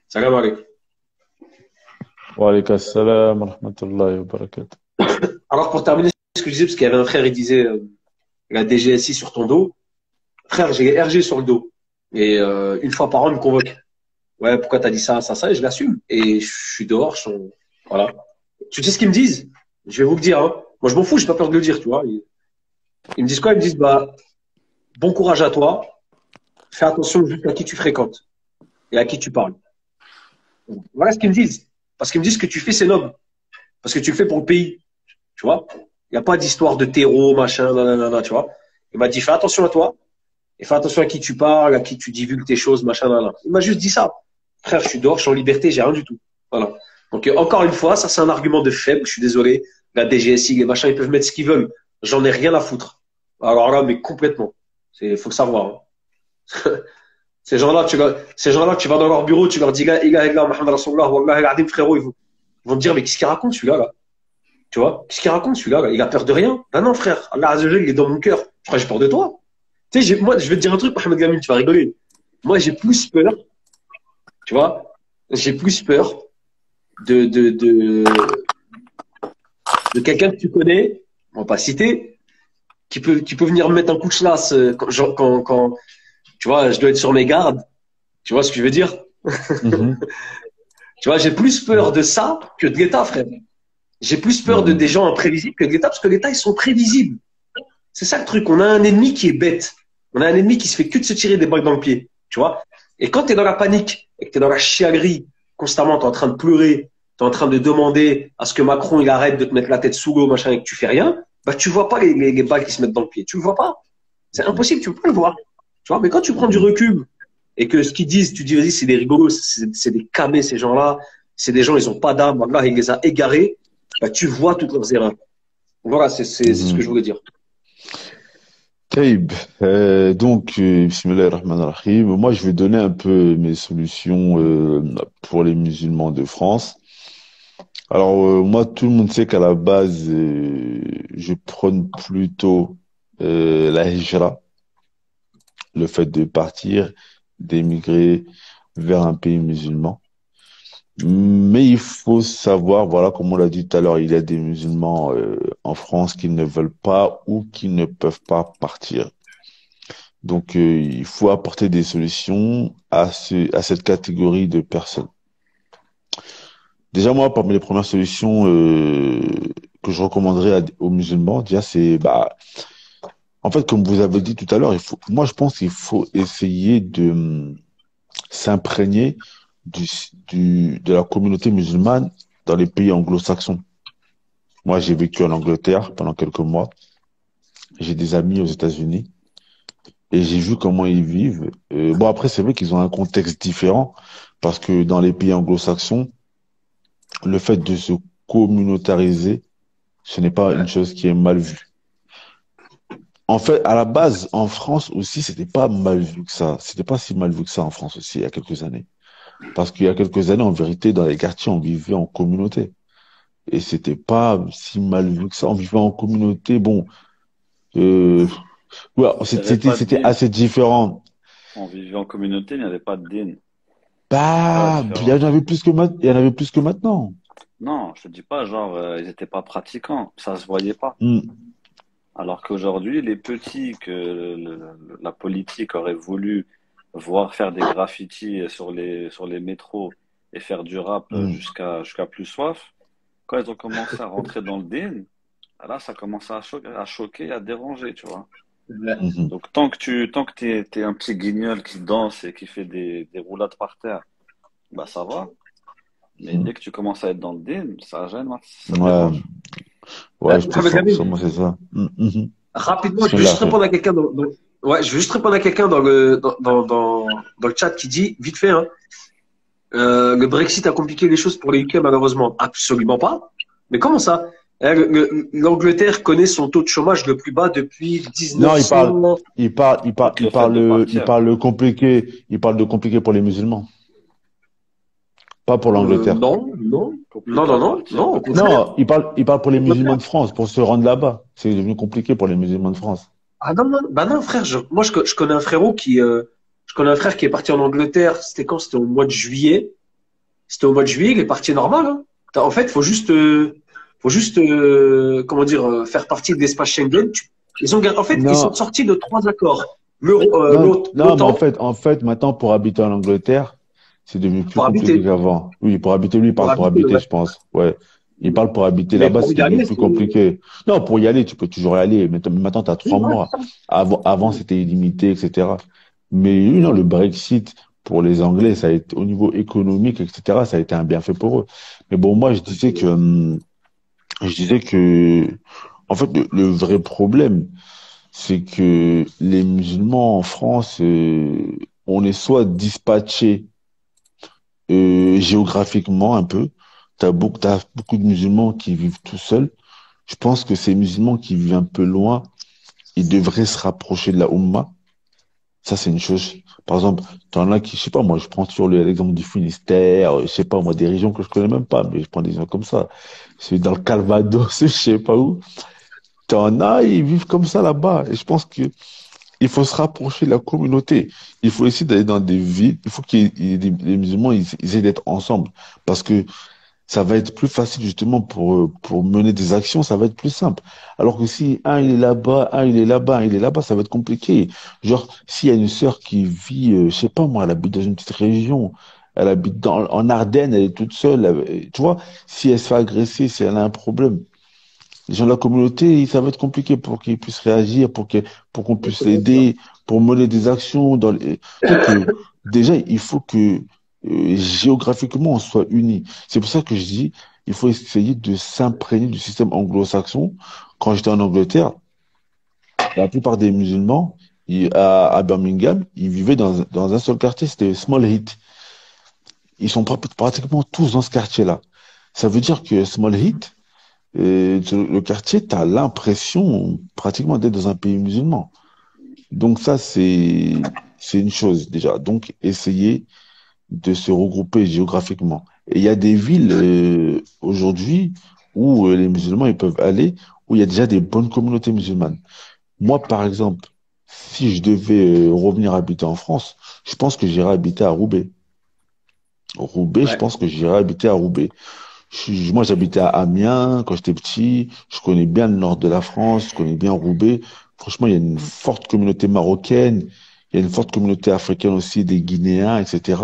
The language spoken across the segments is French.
Salam alaikum. Wa alaykum assalam wa rahmatullahi wa barakatuh. Alors, pour terminer ce que je disais, parce qu'il y avait un frère, il disait la DGSI sur ton dos. Frère, j'ai RG sur le dos. Et une fois par an, il me convoque. Ouais, pourquoi t'as dit ça, ça, ça, et je l'assume. Et je suis dehors, voilà. Tu sais ce qu'ils me disent? Je vais vous le dire, hein. Moi, je m'en fous, j'ai pas peur de le dire, tu vois. Ils me disent quoi? Ils me disent, bah, bon courage à toi. Fais attention juste à qui tu fréquentes et à qui tu parles. Voilà ce qu'ils me disent. Parce qu'ils me disent que tu fais, c'est noble. Parce que tu le fais pour le pays. Tu vois? Il n'y a pas d'histoire de terreau, machin, nanana, tu vois. Il m'a dit, fais attention à toi. Et fais attention à qui tu parles, à qui tu divulgues tes choses, machin, nanana. Il m'a juste dit ça. Frère, je suis dehors, je suis en liberté, j'ai rien du tout. Voilà. Donc, encore une fois, ça, c'est un argument de faible. Je suis désolé. La DGSI, les machins, ils peuvent mettre ce qu'ils veulent. J'en ai rien à foutre. Alors là, mais complètement. Faut le savoir, hein. Ces gens-là, tu vas dans leur bureau, tu leur dis, Muhammad Rasulullah, Wallah, al-Adim, frérot, ils vont te dire, mais qu'est-ce qu'il raconte, celui-là, là? Tu vois? Qu'est-ce qu'il raconte, celui-là, là? Il a peur de rien. Ah non, frère. Allah Azza wa Jalla, il est dans mon cœur. Je crois que j'ai peur de toi. Tu sais, moi, je vais te dire un truc, Mohamed Gamine, tu vas rigoler. Moi, j'ai plus peur, tu vois? J'ai plus peur de, de, de, de quelqu'un que tu connais, on va pas citer, qui peut venir me mettre un coup de chlasse quand, tu vois, je dois être sur mes gardes. Tu vois ce que je veux dire? Mhm. Tu vois, j'ai plus peur de ça que de l'État, frère. J'ai plus peur de des gens imprévisibles que de l'État, parce que l'État, ils sont prévisibles. C'est ça le truc. On a un ennemi qui est bête. On a un ennemi qui se fait que de se tirer des balles dans le pied. Tu vois? Et quand tu es dans la panique et que tu es dans la chialerie, constamment, tu es en train de pleurer, tu es en train de demander à ce que Macron il arrête de te mettre la tête sous l'eau, machin, et que tu fais rien, bah tu vois pas les balles qui se mettent dans le pied. Tu le vois pas. C'est impossible, tu peux pas le voir. Tu vois? Mais quand tu prends du recul et que ce qu'ils disent, tu dis, vas-y, c'est des rigolos, c'est des camés, ces gens-là. C'est des gens, ils ont pas d'âme. Allah, il les a égarés. Bah, tu vois toutes leurs erreurs. Voilà, c'est ce que je Mhm. voulais dire. Taïb. Bismillah ar-Rahman ar-Rahim. Moi, je vais donner un peu mes solutions pour les musulmans de France. Alors, moi, tout le monde sait qu'à la base, je prône plutôt la hijra, le fait de partir, d'émigrer vers un pays musulman. Mais il faut savoir, voilà, comme on l'a dit tout à l'heure, il y a des musulmans en France qui ne veulent pas ou qui ne peuvent pas partir. Donc, il faut apporter des solutions à cette catégorie de personnes. Déjà, moi, parmi les premières solutions que je recommanderais aux musulmans, déjà, c'est, bah, en fait, comme vous avez dit tout à l'heure, moi, je pense qu'il faut essayer de s'imprégner de la communauté musulmane dans les pays anglo-saxons. Moi, j'ai vécu en Angleterre pendant quelques mois. J'ai des amis aux États-Unis et j'ai vu comment ils vivent. Bon, après, c'est vrai qu'ils ont un contexte différent parce que dans les pays anglo-saxons, le fait de se communautariser, ce n'est pas une chose qui est mal vue. En fait, à la base, en France aussi, c'était pas mal vu que ça. C'était pas si mal vu que ça en France aussi, il y a quelques années. Parce qu'il y a quelques années, en vérité, dans les quartiers, on vivait en communauté. Et c'était pas si mal vu que ça. On vivait en communauté. Bon, euh, ouais, Il n'y avait pas de c'était din. assez différent. On vivait en communauté, il n'y avait pas de din. C'est ça la Bah, il y en différence. avait plus que il y en avait plus que maintenant. Non, je te dis pas, genre, ils n'étaient pas pratiquants. Ça se voyait pas. Hmm, Alors qu'aujourd'hui, les petits que la politique aurait voulu voir faire des graffitis sur les métros et faire du rap hmm, jusqu'à plus soif, quand ils ont commencé à rentrer dans le din, là, ça commence à choquer, à déranger, tu vois. mhm. Donc, tant que t'es un petit guignol qui danse et qui fait des roulades par terre, bah, ça va. Mais Mhm. dès que tu commences à être dans le din, ça gêne, ça Ouais, dérange. ouais, je te Mohamed sens, Lamine, moi, c'est ça. Mhm. rapidement, je veux Bismillah, juste frère. répondre à quelqu'un ouais, je veux juste répondre à quelqu'un dans le chat qui dit, vite fait, hein, le Brexit a compliqué les choses pour les UK, malheureusement. Absolument pas. Mais comment ça? L'Angleterre connaît son taux de chômage le plus bas depuis Non, 1900. Donc, le fait de partir, il parle de compliqué pour les musulmans, pas pour l'Angleterre. Non, non, non, compliqué non, à non, non, partir. au contraire. Non, il parle pour les Au musulmans contraire. de France, pour se rendre là-bas. C'est devenu compliqué pour les musulmans de France. Ah non, non, bah non, frère, moi je connais un frérot connais un frère qui est parti en Angleterre. C'était quand? C'était au mois de juillet. C'était au mois de juillet. Il est parti normal. Hein. En fait, comment dire, faire partie de l'espace Schengen. En fait, ils sont Non, sortis de 3 accords. non, mais L'OTAN en fait, maintenant, pour habiter en Angleterre, c'est devenu plus pour compliqué habiter. qu'avant. Oui, pour habiter, lui, il Pour parle pour habiter, habiter, ouais. je pense. Ouais. Il parle pour habiter Mais là-bas, pour c'est y devenu aller, plus compliqué. Non, pour y aller, tu peux toujours y aller. Maintenant, tu as oui, 3 mois. voilà, Avant, c'était illimité, etc. Mais oui, non, le Brexit, pour les Anglais, ça a été, au niveau économique, etc., ça a été un bienfait pour eux. Mais bon, moi, je disais que, en fait, le vrai problème, c'est que les musulmans en France, on est soit dispatchés géographiquement un peu. T'as beaucoup de musulmans qui vivent tout seuls. Je pense que ces musulmans qui vivent un peu loin, ils devraient se rapprocher de la Oumma. Ça, c'est une chose. Par exemple, t'en as qui, je sais pas, moi, je prends toujours l'exemple du Finistère, je sais pas, moi, des régions que je connais même pas, mais je prends des gens comme ça. C'est dans le Calvados, je sais pas où. T'en as, ils vivent comme ça là-bas. Et je pense que il faut se rapprocher de la communauté. Il faut essayer d'aller dans des villes. Il faut les musulmans, ils essaient d'être ensemble. Parce que ça va être plus facile justement pour mener des actions, ça va être plus simple. Alors que si un il est là-bas, un il est là-bas, un il est là-bas, ça va être compliqué. Genre, s'il y a une sœur qui vit, je sais pas moi, elle habite dans une petite région, elle habite en Ardennes, elle est toute seule, tu vois, si elle se fait agresser, si elle a un problème, les gens de la communauté, ça va être compliqué pour qu'ils puissent réagir, pour qu'on puisse l'aider, pour mener des actions donc, déjà, il faut que, géographiquement, on soit unis. C'est pour ça que je dis, il faut essayer de s'imprégner du système anglo-saxon. Quand j'étais en Angleterre, la plupart des musulmans, à Birmingham, ils vivaient dans un seul quartier, c'était Small Heath. Ils sont pratiquement tous dans ce quartier-là. Ça veut dire que Small Heath, le quartier, tu as l'impression pratiquement d'être dans un pays musulman. Donc ça, c'est une chose déjà. Donc, essayer de se regrouper géographiquement. Et il y a des villes aujourd'hui où les musulmans ils peuvent aller, où il y a déjà des bonnes communautés musulmanes. Moi, par exemple, si je devais revenir habiter en France, je pense que j'irais habiter à Roubaix. Roubaix, je ouais. pense que j'irais habiter à Roubaix. Moi, j'habitais à Amiens quand j'étais petit. Je connais bien le nord de la France. Je connais bien Roubaix. Franchement, il y a une forte communauté marocaine. Il y a une forte communauté africaine aussi, des Guinéens, etc.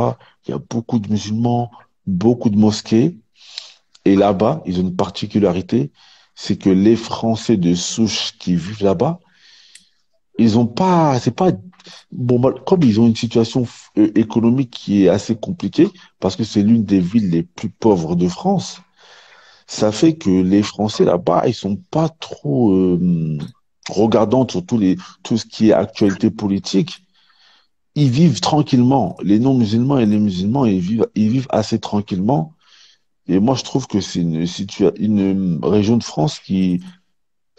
Il y a beaucoup de musulmans, beaucoup de mosquées. Et là-bas, ils ont une particularité, c'est que les Français de souche qui vivent là-bas, ils ont pas, c'est pas, bon, comme ils ont une situation économique qui est assez compliquée, parce que c'est l'une des villes les plus pauvres de France, ça fait que les Français là-bas, ils sont pas trop regardants sur tout ce qui est actualité politique. Ils vivent tranquillement. Les non-musulmans et les musulmans, ils vivent assez tranquillement. Et moi, je trouve que c'est une région de France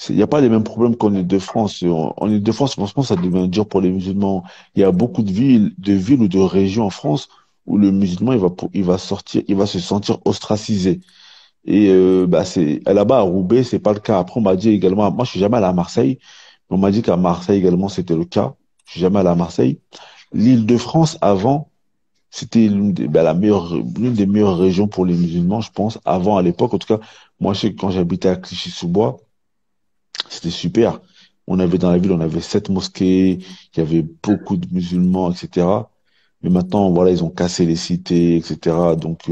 il n'y a pas les mêmes problèmes qu'en Île-de-France. En Île-de-France, franchement, ça devient dur pour les musulmans. Il y a beaucoup de villes ou de régions en France où le musulman, il va sortir, il va se sentir ostracisé. Et bah c'est là-bas à Roubaix, c'est pas le cas. Après, on m'a dit également, moi je suis jamais allé à Marseille, mais on m'a dit qu'à Marseille également c'était le cas. Je suis jamais allé à Marseille. L'Île-de-France avant, c'était l'une des meilleures régions pour les musulmans, je pense. Avant, à l'époque, en tout cas, moi je sais que quand j'habitais à Clichy-sous-Bois, c'était super. On avait dans la ville, on avait 7 mosquées, il y avait beaucoup de musulmans, etc. Mais maintenant, voilà, ils ont cassé les cités, etc. Donc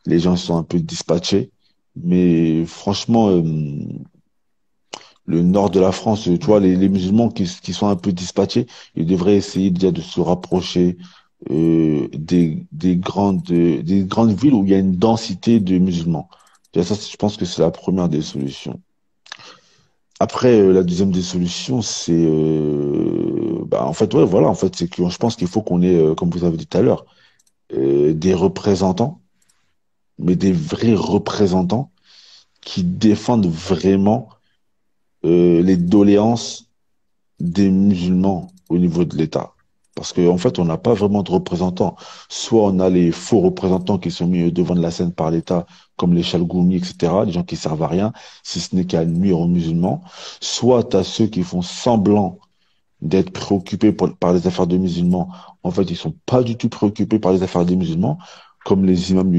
les gens sont un peu dispatchés. Mais franchement, le nord de la France, tu vois, les musulmans qui sont un peu dispatchés, ils devraient essayer déjà de se rapprocher des grandes villes où il y a une densité de musulmans. Déjà, ça, je pense que c'est la première des solutions. Après, la deuxième des solutions, c'est, bah, en fait, ouais, voilà, en fait, c'est que je pense qu'il faut qu'on ait, comme vous avez dit tout à l'heure, des représentants, mais des vrais représentants qui défendent vraiment les doléances des musulmans au niveau de l'État. Parce qu'en fait, on n'a pas vraiment de représentants. Soit on a les faux représentants qui sont mis au devant de la scène par l'État, comme les Chalgoumi, etc., les gens qui servent à rien, si ce n'est qu'à nuire aux musulmans. Soit tu as ceux qui font semblant d'être préoccupés par les affaires des musulmans. En fait, ils sont pas du tout préoccupés par les affaires des musulmans, comme les imams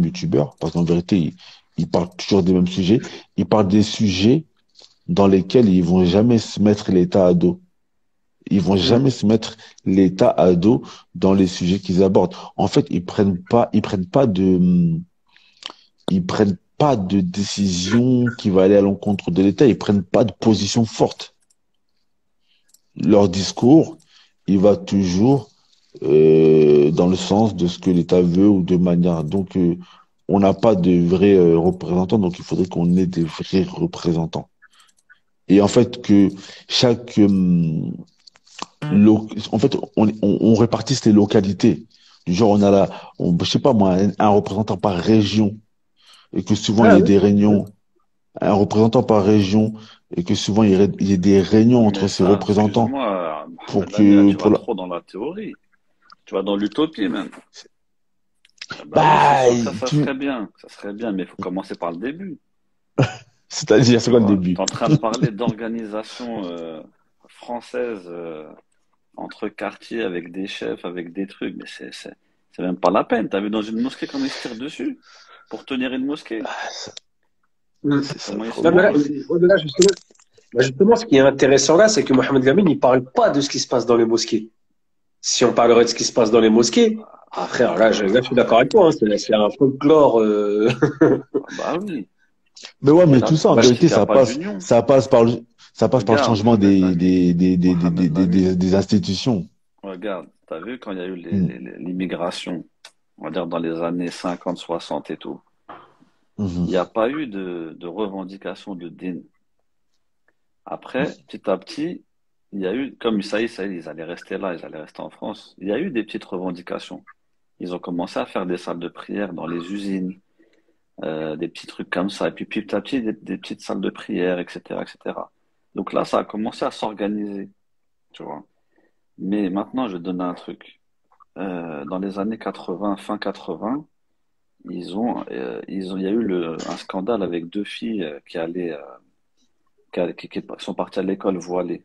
youtubeurs, parce qu'en vérité, ils parlent toujours des mêmes sujets. Ils parlent des sujets dans lesquels ils vont jamais se mettre l'État à dos. Ils vont jamais Mm. se mettre l'État à dos dans les sujets qu'ils abordent. En fait, ils prennent pas de décision qui va aller à l'encontre de l'État. Ils prennent pas de position forte. Leur discours, il va toujours dans le sens de ce que l'État veut ou de manière. Donc, on n'a pas de vrais représentants, donc il faudrait qu'on ait des vrais représentants. Et en fait, que chaque, en fait, on répartisse les localités. Du genre, on a je sais pas moi, un représentant par région, et que souvent il Ouais, y ait ouais. des réunions, un représentant par région, et que souvent il y ait des réunions entre Mais ces ça, représentants excuse-moi, pour Mohamed Lamine, là, que, tu vas trop dans la théorie. Tu vas dans l'utopie même. Ah bah oui, c'est bah, sûr que ça serait bien. Ça serait bien, mais il faut commencer par le début. c'est-à-dire, c'est Tu quoi le vois, tu début? es en train de parler d'organisation française entre quartiers avec des chefs, avec des trucs, mais c'est même pas la peine. T'as vu dans une mosquée comment ils se tirent dessus pour tenir une mosquée? Mm. C'est ça le Comment ils se Non, mais là, problème. mangent? justement, justement, ce qui est intéressant là, c'est que Mohamed Lamine, il parle pas de ce qui se passe dans les mosquées. Si on parlerait de ce qui se passe dans les mosquées, ah frère, là, je suis d'accord avec toi, hein, c'est un folklore. Ah bah oui. Mais ouais, Il y mais a tout ça, en parce vérité, qu'il n'y a pas d'union. ça passe par le Regarde, changement Mohamed Lamine, des institutions. regarde, t'as vu quand il y a eu Mm. l'immigration, on va dire dans les années 50, 60 et tout, il n'y a Mhm. pas eu de revendication de din. Après, petit à petit, il y a eu, comme ça y est, ils allaient rester là, ils allaient rester en France. Il y a eu des petites revendications. Ils ont commencé à faire des salles de prière dans les usines, des petits trucs comme ça. Et puis petit à petit, des petites salles de prière, etc., etc. Donc là, ça a commencé à s'organiser, tu vois. Mais maintenant, je vais te donner un truc. Dans les années 80, fin 80, il y a eu un scandale avec deux filles qui allaient, qui sont parties à l'école voilées.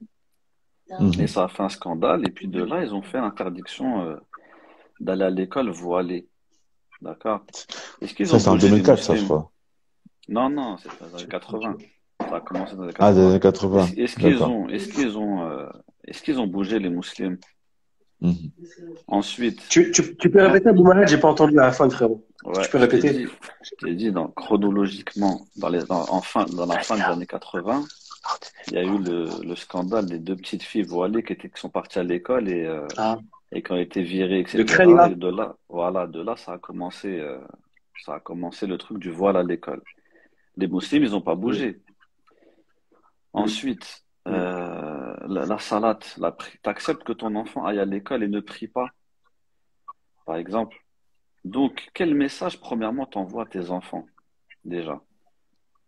Et Mhm. ça a fait un scandale. Et puis de là, ils ont fait l'interdiction d'aller à l'école voilée. D'accord? Est-ce qu'ils Ça, ont c'est en bougé les 2004, ça, je musulmans? crois. Non, non, c'est dans les années 80. Ça a commencé dans les années Ah, des 80. années 80. D'accord. Est-ce qu'ils ont bougé les musulmans? Mhm. Ensuite, Tu peux quand, répéter, Abou Mohamed, j'ai pas entendu à la fin, frérot. ouais, Tu peux répéter? je t'ai dit, chronologiquement, dans la fin des années 80, il y a eu le scandale des deux petites filles voilées qui sont parties à l'école Ah, et qui ont été virées, de Creil, etc. là? Et de là, voilà, ça a commencé le truc du voile à l'école. Les musulmans, ils n'ont pas Mm, bougé. mm, Ensuite, mm. la salate, t'acceptes que ton enfant aille à l'école et ne prie pas, par exemple. Donc, quel message, premièrement, t'envoies à tes enfants, déjà?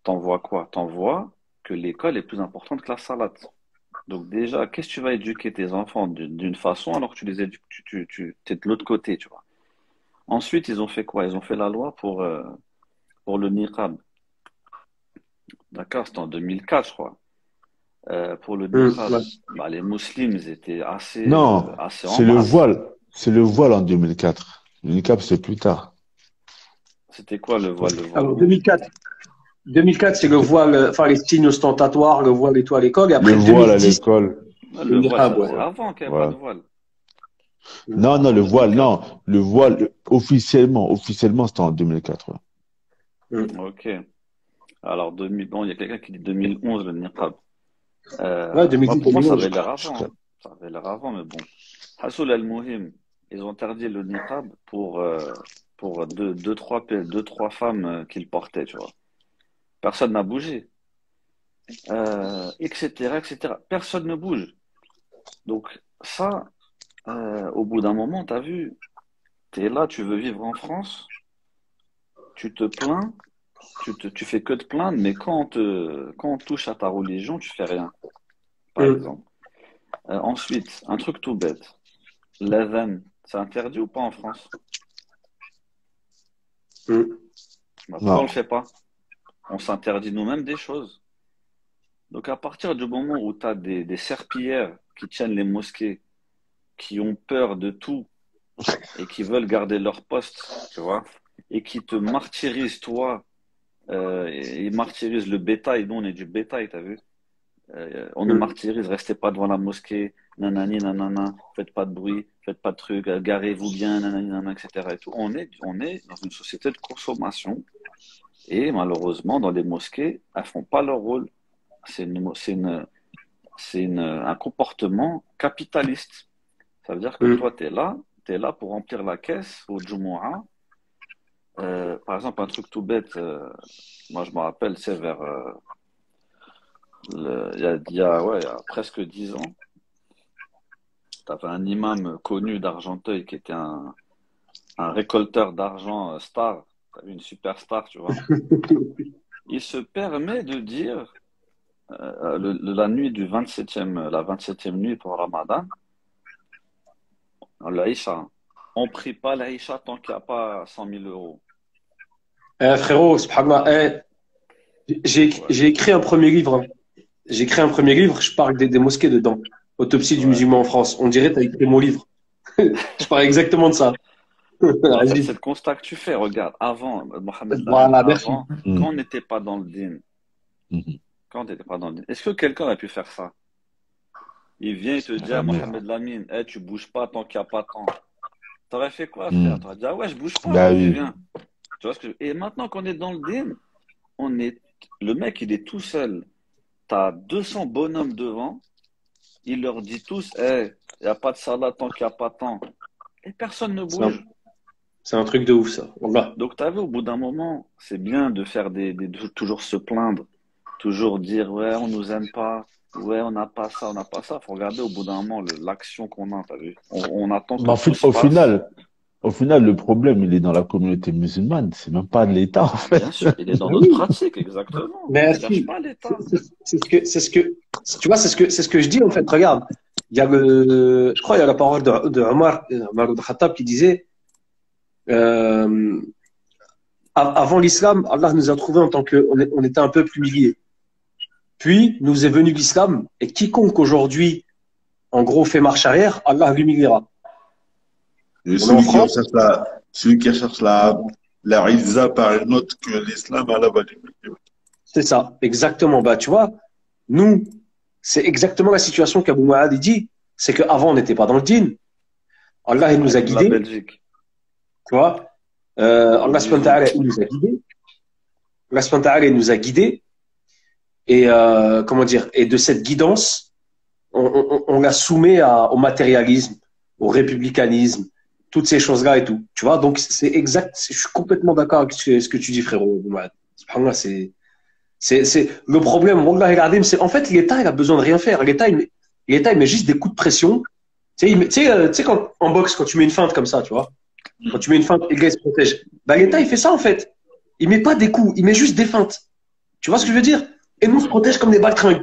T'envoies quoi? T'envoies que l'école est plus importante que la salade. Donc déjà, qu'est-ce que tu vas éduquer tes enfants d'une façon alors que tu les éduques, t'es de l'autre côté, tu vois. Ensuite, ils ont fait quoi? Ils ont fait la loi pour le niqab. D'accord? C'était en 2004, je crois. Pour le Mm, niqab, ouais. bah, les musulmans ils étaient Non, assez en c'est le masse. voile. C'est le voile en 2004. Le niqab, c'est plus tard. C'était quoi le voile? Le voile Alors, rouge? 2004, c'est le voile, enfin, les signes ostentatoires, le voile et tout à l'école. Et Le après, voile à 2010, l'école. Ah, le le voile, niqab, ça ouais. faisait avant qu'il n'y avait pas de Voilà. voile. Mm. Non, non, Avant le le voile, niqab. non. Le voile, officiellement, c'était en 2004. Ouais. Mm. Ok. Alors, bon, il y a quelqu'un qui dit 2011, le niqab. Ouais, Moi, 2010, pour moi, ça 2011. avait l'air Je avant, crois. hein. Ça avait l'air avant, mais bon. Hassoul al-Muhim, ils ont interdit le niqab pour deux, trois femmes qui le portaient, tu vois. Personne n'a bougé, etc., etc. Personne ne bouge. Donc, ça, au bout d'un moment, t'as vu, t'es là, tu veux vivre en France, tu te plains, tu fais que te plaindre, mais quand on touche à ta religion, tu fais rien, par Mm. exemple. Ensuite, un truc tout bête. L'adhan, c'est interdit ou pas en France? Mm. Bah, pourquoi on Non. le fait pas? On s'interdit nous-mêmes des choses. Donc, à partir du moment où tu as des serpillères qui tiennent les mosquées, qui ont peur de tout et qui veulent garder leur poste, tu vois, et qui te martyrisent, toi, et ils martyrisent le bétail, nous on est du bétail, t'as vu? On nous Mm. martyrise, restez pas devant la mosquée, nanani, nanana, faites pas de bruit, faites pas de trucs, garez-vous bien, nanani, nanana, etc. Et tout. On est dans une société de consommation et malheureusement, dans les mosquées, elles font pas leur rôle. Un comportement capitaliste. Ça veut dire que Mm. toi, tu es là pour remplir la caisse au Jumu'ah. Par exemple, un truc tout bête, moi je me rappelle, c'est vers il y a presque 10 ans, tu avais un imam connu d'Argenteuil qui était un récolteur d'argent star, t'as vu, une superstar, tu vois. Il se permet de dire, la nuit du 27e, la 27e nuit pour Ramadan, l'Aïcha, on prie pas l'Aïcha tant qu'il n'y a pas 100 000 euros. Frérot, subhanallah, Ouais, j'ai écrit un premier livre, hein. J'ai écrit un premier livre, je parle des mosquées dedans. Autopsie du ouais. musulman en France. On dirait que tu as écrit mon livre. Je parle exactement de ça. Mais en fait, c'est Vas-y. le constat que tu fais. Regarde, avant, Mohamed Lamine, Voilà, merci. avant, Mhm. quand on n'était pas dans le din, Mhm. quand on n'était pas dans le din, est-ce que quelqu'un a pu faire ça? Il vient et te dit, ah, Jamais. Mohamed Lamine, eh, tu bouges pas tant qu'il n'y a pas tant. T'aurais fait quoi, frère? Mhm. T'aurais dit, ah ouais, je bouge pas, Bah vas-y, oui. viens. Tu vois ce que Et maintenant qu'on est dans le din, on est, le mec, il est tout seul. T'as 200 bonhommes devant. Il leur dit tous, eh, il n'y a pas de salade tant qu'il n'y a pas tant. Et personne ne C'est un, bouge. c'est un truc de ouf, ça. Wallah. Donc, tu as vu, au bout d'un moment, c'est bien de faire de toujours se plaindre, toujours dire, ouais, on nous aime pas, ouais, on n'a pas ça, on n'a pas ça. Faut regarder au bout d'un moment l'action qu'on a, t'as vu? On attend Mais que tout se au passe. au final, le problème, il est dans la communauté musulmane. C'est même pas de l'État, en Ah, bien fait. sûr, il est dans Ben notre oui, pratique, exactement. On gâche merci. pas C'est l'État. c'est ce que, tu vois, c'est ce que je dis, en fait. Regarde. Il y a je crois, il y a la parole de Omar ibn Khattab qui disait, euh, avant l'islam, Allah nous a trouvés en tant que, on était un peuple humilié. Puis, nous est venu l'islam, et quiconque aujourd'hui, en gros, fait marche arrière, Allah l'humiliera. Et On est en France, celui qui recherche la izza par une autre que l'islam, Allah va lui mettre. c'est ça, exactement. Bah, tu vois, nous, c'est exactement la situation qu'Abou Mahdi dit, c'est qu'avant, on n'était pas dans le dîn. Allah, il nous Ouais, a comme la guidés, Belgique. tu vois. Nous Allah, subhanahu wa disons. ta'ala, il nous a guidés. Allah, subhanahu wa ta'ala, il nous a guidés. Et, comment dire, et de cette guidance, on la soumet au matérialisme, au républicanisme, toutes ces choses-là et tout. Tu vois, donc c'est exact, je suis complètement d'accord avec ce que tu dis, frérot. Subhanallah, c'est le problème. Wallah el Adim, c'est en fait l'État, il a besoin de rien faire. L'État, il met juste des coups de pression. Tu sais, tu sais quand en boxe, quand tu mets une feinte comme ça, tu vois, quand tu mets une feinte, et le gars il se protège. Bah l'État, il Oui. fait ça en fait. Il met pas des coups, il met juste des feintes. Tu vois ce que je veux dire? Et nous, on se protège comme des baltringues.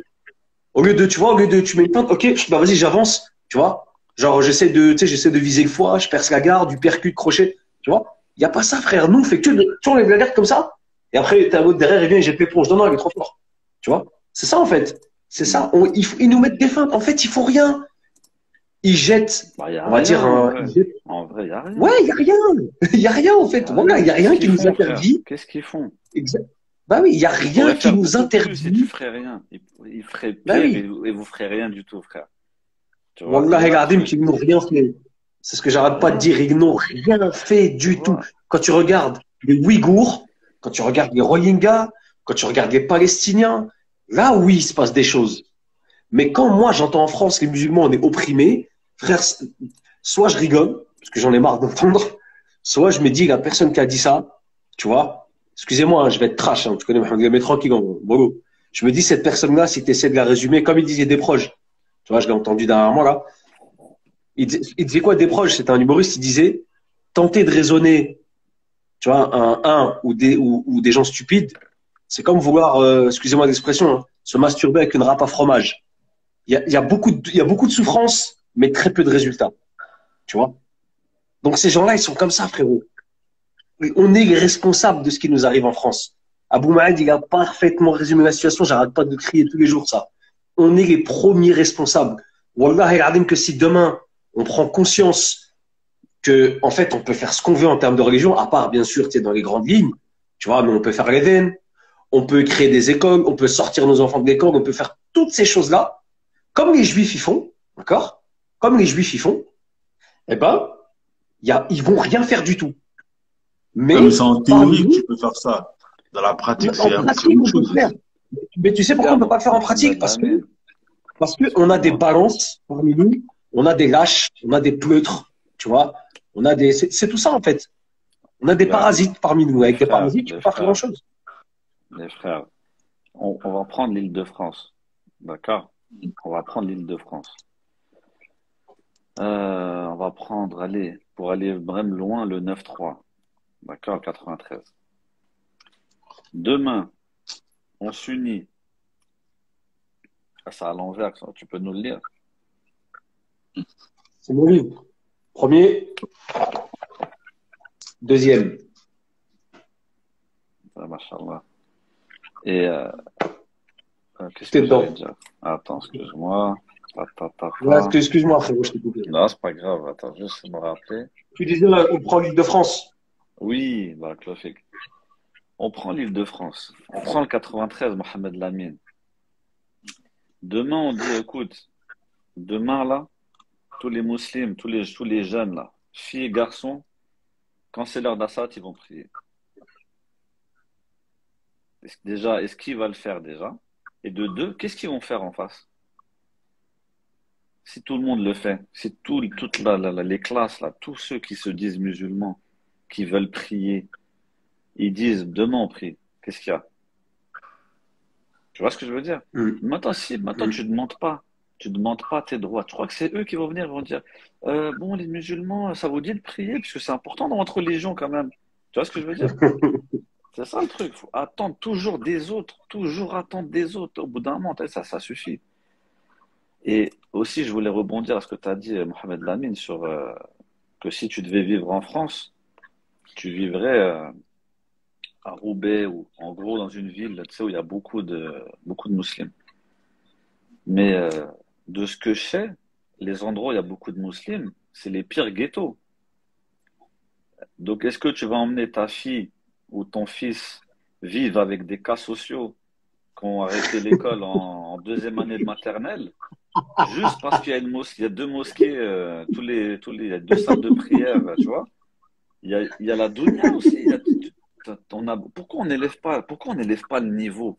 Au lieu de, tu vois, au lieu de, tu mets une feinte, ok, bah vas-y, j'avance, tu vois. Genre, tu sais, j'essaie de viser le foie, je perce la garde, du percute, crochet, tu vois. Il n'y a pas ça, frère. Nous, on fait que tu enlèves la garde comme ça, et après, t'as un autre derrière, il vient, il jette l'éponge. Non, non, il est trop fort. Tu vois. C'est ça, en fait. C'est ça. Ils nous mettent des feintes. En fait, il faut rien. Ils jettent, Bah, il n'y a on va rien dire, en ils vrai. jettent- En vrai, il n'y a ouais, rien. il n'y a rien. Il n'y a rien, en Il n'y fait. a Voilà, il rien. n'y a Qu'est-ce rien qu'ils qui nous font, frère? interdit. Qu'est-ce qu'ils font? Exact. Bah oui, il n'y a Ils rien pourraient qui faire nous beaucoup plus et tu interdit. ferais rien. Ils feraient Bah pire oui. et vous ferez rien du tout, frère. Tu vois, il y Wallah a el un Adim, truc. qu'ils n'ont rien fait. C'est ce que j'arrête pas de Rien. dire. Ils n'ont rien fait Tu du tout. vois. Quand tu regardes les Ouïghours, quand tu regardes les Rohingyas, quand tu regardes les Palestiniens, là, oui, il se passe des choses. Mais quand moi, j'entends en France, les musulmans, on est opprimés, frère, soit je rigole, parce que j'en ai marre d'entendre, soit je me dis, la personne qui a dit ça, tu vois, excusez-moi, hein, je vais être trash, hein, tu connais Mohamed, mais tranquille, bon, je me dis, cette personne-là, si tu essaies de la résumer, comme il disait des proches, tu vois, je l'ai entendu dernièrement, là, il disait quoi des proches? C'était un humoriste, il disait, tenter de raisonner, tu vois, ou des gens stupides, c'est comme vouloir, excusez-moi l'expression, hein, se masturber avec une râpe à fromage. Il y a beaucoup de souffrance, mais très peu de résultats. Tu vois. Donc ces gens-là, ils sont comme ça, frérot. On est les responsables de ce qui nous arrive en France. Abou Maïd, il a parfaitement résumé la situation. J'arrête pas de crier tous les jours ça. On est les premiers responsables. Wallah, regardez que si demain, on prend conscience que, en fait, on peut faire ce qu'on veut en termes de religion, à part, bien sûr, tu sais, dans les grandes lignes, tu vois, mais on peut faire l'Éden, on peut créer des écoles, on peut sortir nos enfants de l'école, on peut faire toutes ces choses-là, comme les Juifs y font, d'accord? Comme les Juifs y font, eh ben, ils vont rien faire du tout. Mais c'est en théorie que tu peux faire ça. Dans la pratique, c'est autre chose. Mais tu sais pourquoi on ne peut pas le faire en pratique? Parce qu'on a des balances parmi nous, on a des lâches, on a des pleutres, tu vois. C'est tout ça en fait. On a des parasites parmi nous. Avec des parasites, tu ne peux pas faire grand-chose. Les frères, on va prendre l'Île-de-France. D'accord? On va prendre l'Île-de-France. On va prendre, pour aller même loin, le 9-3. D'accord, 93. Demain, on s'unit. C'est à l'envers, tu peux nous le lire. C'est mon livre. Premier. Deuxième. Machallah. Et qu'est-ce que j'allais dire? Attends, excuse-moi. Ouais, excuse-moi, frérot, je t'ai coupé. Non, c'est pas grave. Attends, juste me rappeler. Tu disais, on prend l'Île-de-France. Oui, on prend l'Île-de-France. On prend le 93, Mohamed Lamine. Demain, on dit, écoute, demain, là, tous les musulmans, tous les jeunes, là, filles et garçons, quand c'est l'heure d'Assad, ils vont prier. Déjà, est-ce qu'il va le faire déjà? Et de deux, qu'est-ce qu'ils vont faire en face? Si tout le monde le fait, si toutes les classes, là, tous ceux qui se disent musulmans, qui veulent prier, ils disent demain on prie, qu'est-ce qu'il y a? Tu vois ce que je veux dire? Maintenant, tu ne demandes pas tes droits. Tu crois que c'est eux qui vont venir, ils vont dire bon, les musulmans, ça vous dit de prier, puisque c'est important dans votre religion quand même. Tu vois ce que je veux dire? C'est ça le truc. Il faut attendre toujours des autres, toujours attendre des autres. Au bout d'un moment, ça suffit. Et aussi, je voulais rebondir à ce que tu as dit, Mohamed Lamine, sur que si tu devais vivre en France, tu vivrais à Roubaix ou en gros dans une ville, tu sais, où il y a beaucoup de musulmans. Mais de ce que je sais, les endroits où il y a beaucoup de musulmans, c'est les pires ghettos. Donc, est-ce que tu vas emmener ta fille ou ton fils vivre avec des cas sociaux qui ont arrêté l'école en deuxième année de maternelle, juste parce qu'il y a il y a deux mosquées, il y a deux salles de prière, tu vois? Il y a la dunya aussi. Pourquoi on n'élève pas le niveau?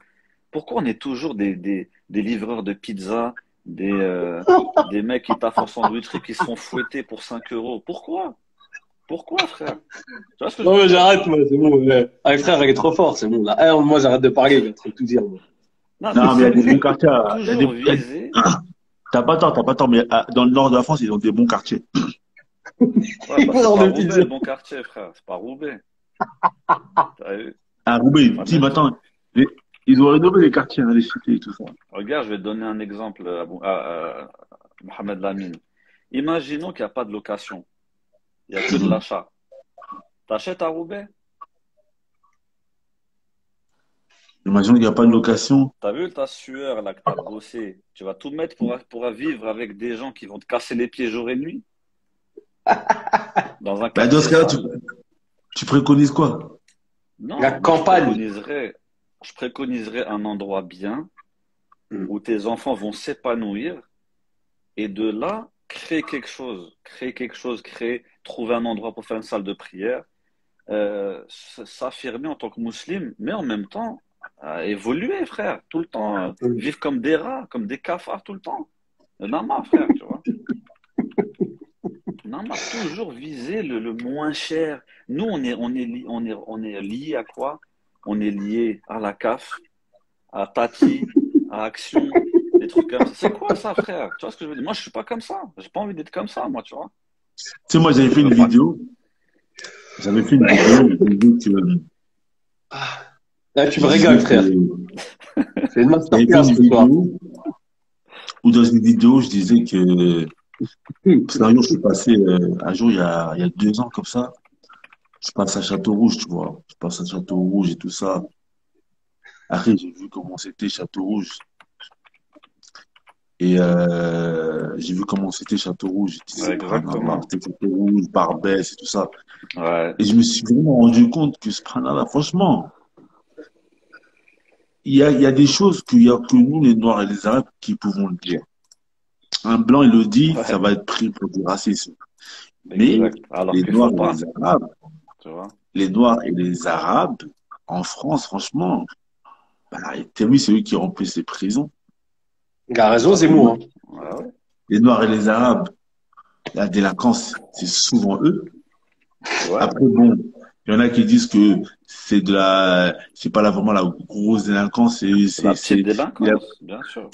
Pourquoi on est toujours des livreurs de pizza, des mecs qui taffent en sandwich et qui se font fouetter pour 5 euros? Pourquoi? Pourquoi, frère? Tu vois ce que Non, mais j'arrête, moi, c'est bon. Ah, frère, il est trop fort, c'est bon. Là. Moi, j'arrête de parler, il va trop tout dire. Moi. Non, mais il y a des bons quartiers. T'as pas tort, mais dans le nord de la France, ils ont des bons quartiers. Ouais, c'est pas Roubaix, le bon quartier, frère. C'est pas Roubaix. Roubaix, dis, attends, ils ont rénové les quartiers, les cités et tout ça. Regarde, je vais te donner un exemple à Mohamed Lamine. Imaginons qu'il n'y a pas de location. Il n'y a que de l'achat. T'achètes à Roubaix? Imaginons qu'il n'y a pas de location. T'as vu ta sueur là que t'as bossé? Tu vas tout mettre pour vivre avec des gens qui vont te casser les pieds jour et nuit? Dans ce cas-là, tu préconises quoi? Non, la campagne. Je préconiserais un endroit bien où tes enfants vont s'épanouir et de là, créer quelque chose, trouver un endroit pour faire une salle de prière, s'affirmer en tant que musulman, mais en même temps, évoluer, frère, tout le temps, vivre comme des rats, comme des cafards tout le temps. Nama, frère, tu vois. Nama, toujours viser le moins cher. Nous, on est lié à quoi? On est lié à la CAF, à Tati, à Action, des trucs comme ça. C'est quoi ça, frère? Tu vois ce que je veux dire? Moi, je suis pas comme ça. J'ai pas envie d'être comme ça, moi, tu vois. Tu sais, moi, j'avais fait une vidéo. J'avais fait une vidéo. Là, tu me régales, frère. C'est une masterclass ce soir. Ou dans une vidéo, je disais que parce qu'un jour, je suis passé, un jour, il y a 2 ans, comme ça, je passe à Château-Rouge, tu vois. Je passe à Château-Rouge et tout ça. Après, j'ai vu comment c'était Château-Rouge. Et j'ai vu comment c'était Château-Rouge. Je disais, Ouais, subhanallah, exactement. c'était Château-Rouge, Barbès et tout ça. Ouais. Et je me suis vraiment rendu compte que subhanallah, franchement, il y a des choses qu'il y a que nous, les Noirs et les Arabes, qui pouvons le dire. Un blanc, il le dit, ça Ouais, va être pris pour du racisme. Mais exact. Alors les qu'il Noirs faut et pas, les Arabes, tu vois. les Noirs et les Arabes, en France, franchement, bah, t'as vu, c'est eux qui remplissent les prisons. Il a raison, Les, Zemmour, No- hein. Ouais, ouais. les Noirs et les Arabes, la délinquance, c'est souvent eux. Ouais. Après, bon, il y en a qui disent que c'est pas là vraiment la grosse délinquance, C'est la petite il a- délinquance, bien sûr.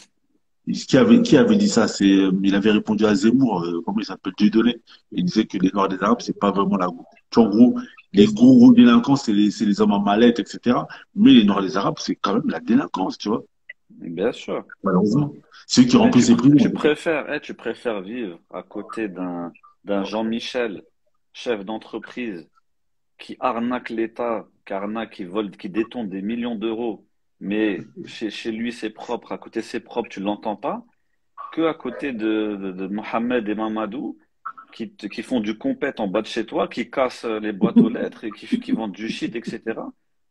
qui avait dit ça? Il avait répondu à Zemmour, comment il s'appelle, Dieudonné. Il disait que les Noirs et les Arabes, c'est pas vraiment la, tu vois, en gros, les gros délinquants, c'est les hommes en mallette, etc. Mais les Noirs et les Arabes, c'est quand même la délinquance, tu vois, Bien sûr. malheureusement. C'est eux qui Mais remplissent les prisons, en tu tout cas. préfères, tu préfères vivre à côté d'un Jean-Michel, chef d'entreprise, qui arnaque l'État, qui vole, qui détourne des millions d'euros, mais chez lui c'est propre, à côté c'est propre, tu l'entends pas, que à côté de Mohamed et Mamadou, qui font du compète en bas de chez toi, qui cassent les boîtes aux lettres et qui vendent du shit, etc.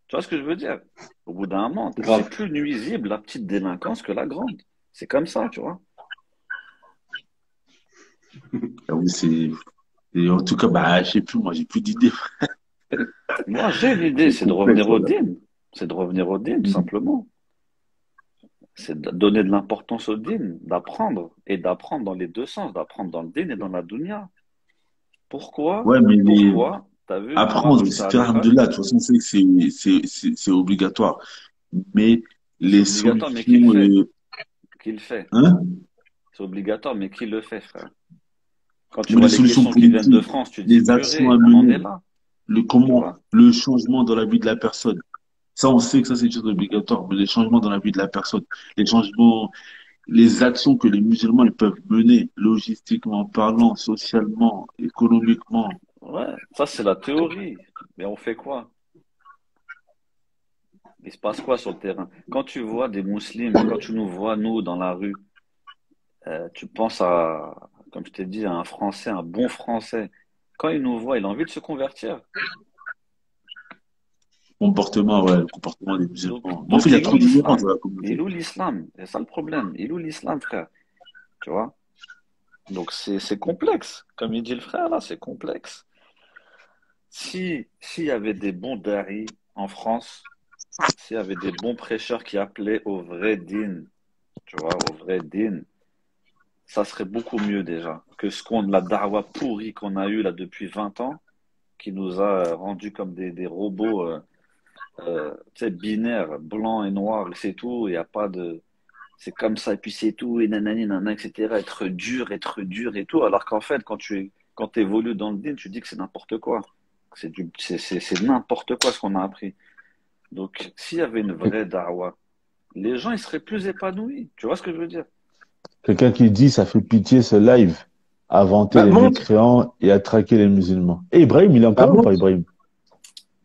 Tu vois ce que je veux dire? Au bout d'un moment, c'est Grave. plus nuisible la petite délinquance que la grande. C'est comme ça, tu vois. Ah oui, et en tout cas, bah, je sais plus, moi, j'ai plus d'idées. Moi, j'ai l'idée, C'est c'est de complexe, revenir au voilà. din. C'est de revenir au din, tout simplement. C'est de donner de l'importance au din, d'apprendre, et d'apprendre dans les deux sens, d'apprendre dans le din et dans la dunya. Pourquoi? Ouais, mais Pourquoi? T'as vu, on m'a apprendre, rajouté à etc., l'école, de là, de toute façon, c'est obligatoire. Mais c'est les obligatoire, mais qui le solutions, fait? Qui le fait? hein, C'est obligatoire, mais qui le fait, frère? Quand tu mais vois les les solutions questions qui viennent de politiques, France, tu te dis, les actions purée, à on en est mener, là, tu comment, vois? le changement dans la vie de la personne. Ça, on sait que ça, c'est une chose obligatoire, mais les changements dans la vie de la personne, les changements, les actions que les musulmans ils peuvent mener, logistiquement parlant, socialement, économiquement. Ouais, ça c'est la théorie. Mais on fait quoi? Il se passe quoi sur le terrain? Quand tu vois des musulmans, quand tu nous vois, nous, dans la rue, tu penses à, comme je t'ai dit, à un Français, un bon Français. Quand il nous voit, il a envie de se convertir. Comportement, ouais, le comportement des Donc, musulmans. Mais en fait, donc il y a il est trop où de différences dans l'islam? la Il est communauté. où l'islam? C'est ça le problème. Il est où l'islam, frère? Tu vois? Donc c'est complexe. Comme il dit le frère, là, c'est complexe. S'il y avait des bons daris en France, s'il y avait des bons prêcheurs qui appelaient au vrai din, tu vois, au vrai din, ça serait beaucoup mieux déjà que la darwa pourrie qu'on a eue là depuis 20 ans, qui nous a rendus comme des robots tu sais, binaires, blanc et noir, et c'est tout, il n'y a pas de. C'est comme ça, et puis c'est tout, et nanani, nanana, etc. Être dur et tout, alors qu'en fait, quand tu évolues dans le din, tu dis que c'est n'importe quoi. C'est n'importe quoi ce qu'on a appris. Donc, s'il y avait une vraie darwa, les gens, ils seraient plus épanouis. Tu vois ce que je veux dire? Quelqu'un qui dit ça fait pitié ce live à vanter Bah, les monte. mécréants et à traquer les musulmans. Et Ibrahim, il est Bah, encore là ou pas, monte. Ibrahim?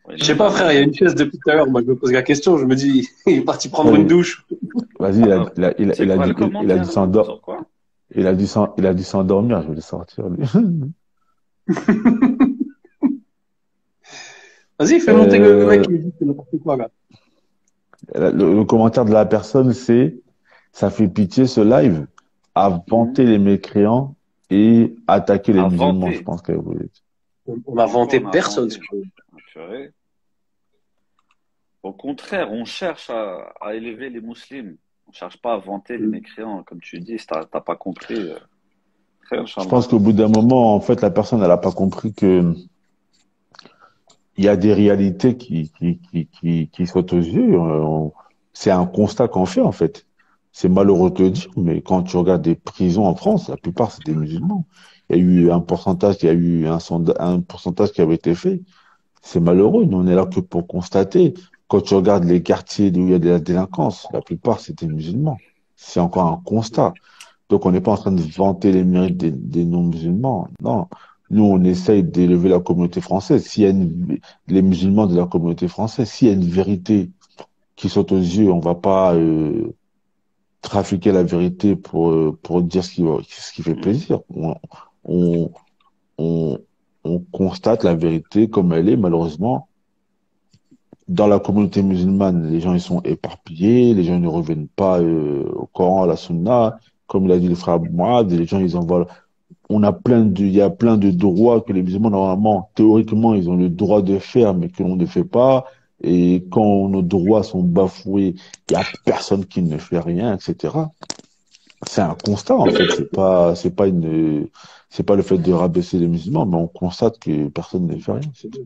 Ouais, Je sais pas, frère, il y a une chaise depuis tout à l'heure. Moi, je me pose la question. Je me dis, il est parti prendre une Frère, douche. vas-y, Ah, c'est quoi le il a dû commentaire là? Sur quoi? il a dû s'endormir, je vais le sortir, lui. Vas-y, fais monter le mec Euh, qui me dit que c'est n'importe quoi, là. le commentaire de la personne, c'est, ça fait pitié ce live à vanter Mhm. les mécréants et attaquer les musulmans, je Inventer. pense qu'elle voulait dire. On a Pourquoi vanté on a personne. inventé? Ah, purée. Au contraire, on cherche à élever les musulmans. On cherche pas à vanter les mécréants, comme tu dis, si t'as pas compris. Frère, Je Inch'Allah. pense qu'au bout d'un moment, en fait, la personne, elle n'a pas compris que il y a des réalités qui sautent aux yeux. C'est un constat qu'on fait, en fait. C'est malheureux de le dire, mais quand tu regardes des prisons en France, la plupart, c'est des musulmans. Il y a eu un pourcentage qui avait été fait. C'est malheureux. Nous, on est là que pour constater. Quand tu regardes les quartiers où il y a de la délinquance, la plupart, c'est des musulmans. C'est encore un constat. Donc, on n'est pas en train de vanter les mérites des non-musulmans. Non. Nous, on essaye d'élever la communauté française. Les musulmans de la communauté française, s'il y a une vérité, qui saute aux yeux. On va pas trafiquer la vérité pour dire ce qui fait plaisir. On, on, on constate la vérité comme elle est, malheureusement. Dans la communauté musulmane, les gens ils sont éparpillés, les gens ne reviennent pas au Coran, à la Sunna, comme il a dit le frère Mourad, les gens ils envoient. Il y a plein de droits que les musulmans normalement, théoriquement, ils ont le droit de faire, mais que l'on ne fait pas. Et quand nos droits sont bafoués, il y a personne qui ne fait rien, etc. C'est un constat en fait. C'est pas le fait de rabaisser les musulmans, mais on constate que personne ne fait rien. C'est tout.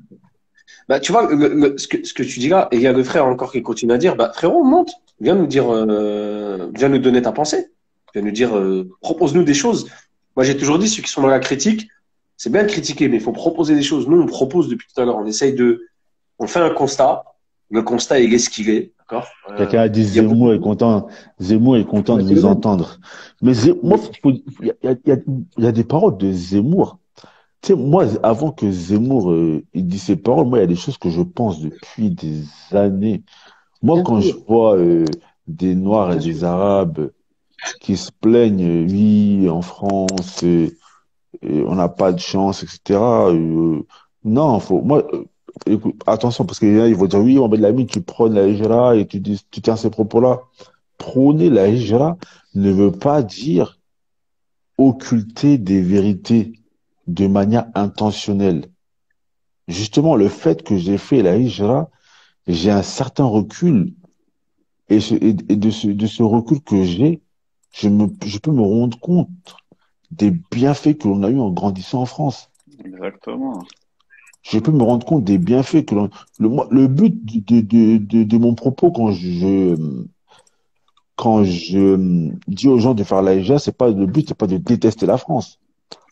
Bah, tu vois, ce que tu dis là, et il y a le frère encore qui continue à dire, bah, frérot, monte, viens nous dire, viens nous donner ta pensée. Viens nous dire, propose-nous des choses. Moi, j'ai toujours dit, ceux qui sont dans la critique, c'est bien de critiquer, mais il faut proposer des choses. Nous, on propose depuis tout à l'heure. On fait un constat. Le constat, il est ce qu'il est. D'accord? Quelqu'un a dit Il y a beaucoup. Zemmour est content Ouais, de c'est le vous même. entendre. Mais moi, il y a des paroles de Zemmour. Tu sais, moi, avant que Zemmour il dise ses paroles, moi, il y a des choses que je pense depuis des années. Moi, Bien quand je sûr. vois des Noirs et Bien sûr. des Arabes qui se plaignent, oui, en France, on n'a pas de chance, etc. Non, moi, écoute, attention, parce qu'il y en a, ils vont dire, oui, Mohamed Lamine, tu prônes la hijra et tu tiens ces propos-là. Prôner la hijra ne veut pas dire occulter des vérités de manière intentionnelle. Justement, le fait que j'ai fait la hijra, j'ai un certain recul de ce recul que j'ai, je peux me rendre compte des bienfaits que l'on a eu en grandissant en France. Exactement. Je peux me rendre compte des bienfaits que le but de mon propos quand je dis aux gens de faire la hijra, le but, c'est pas de détester la France.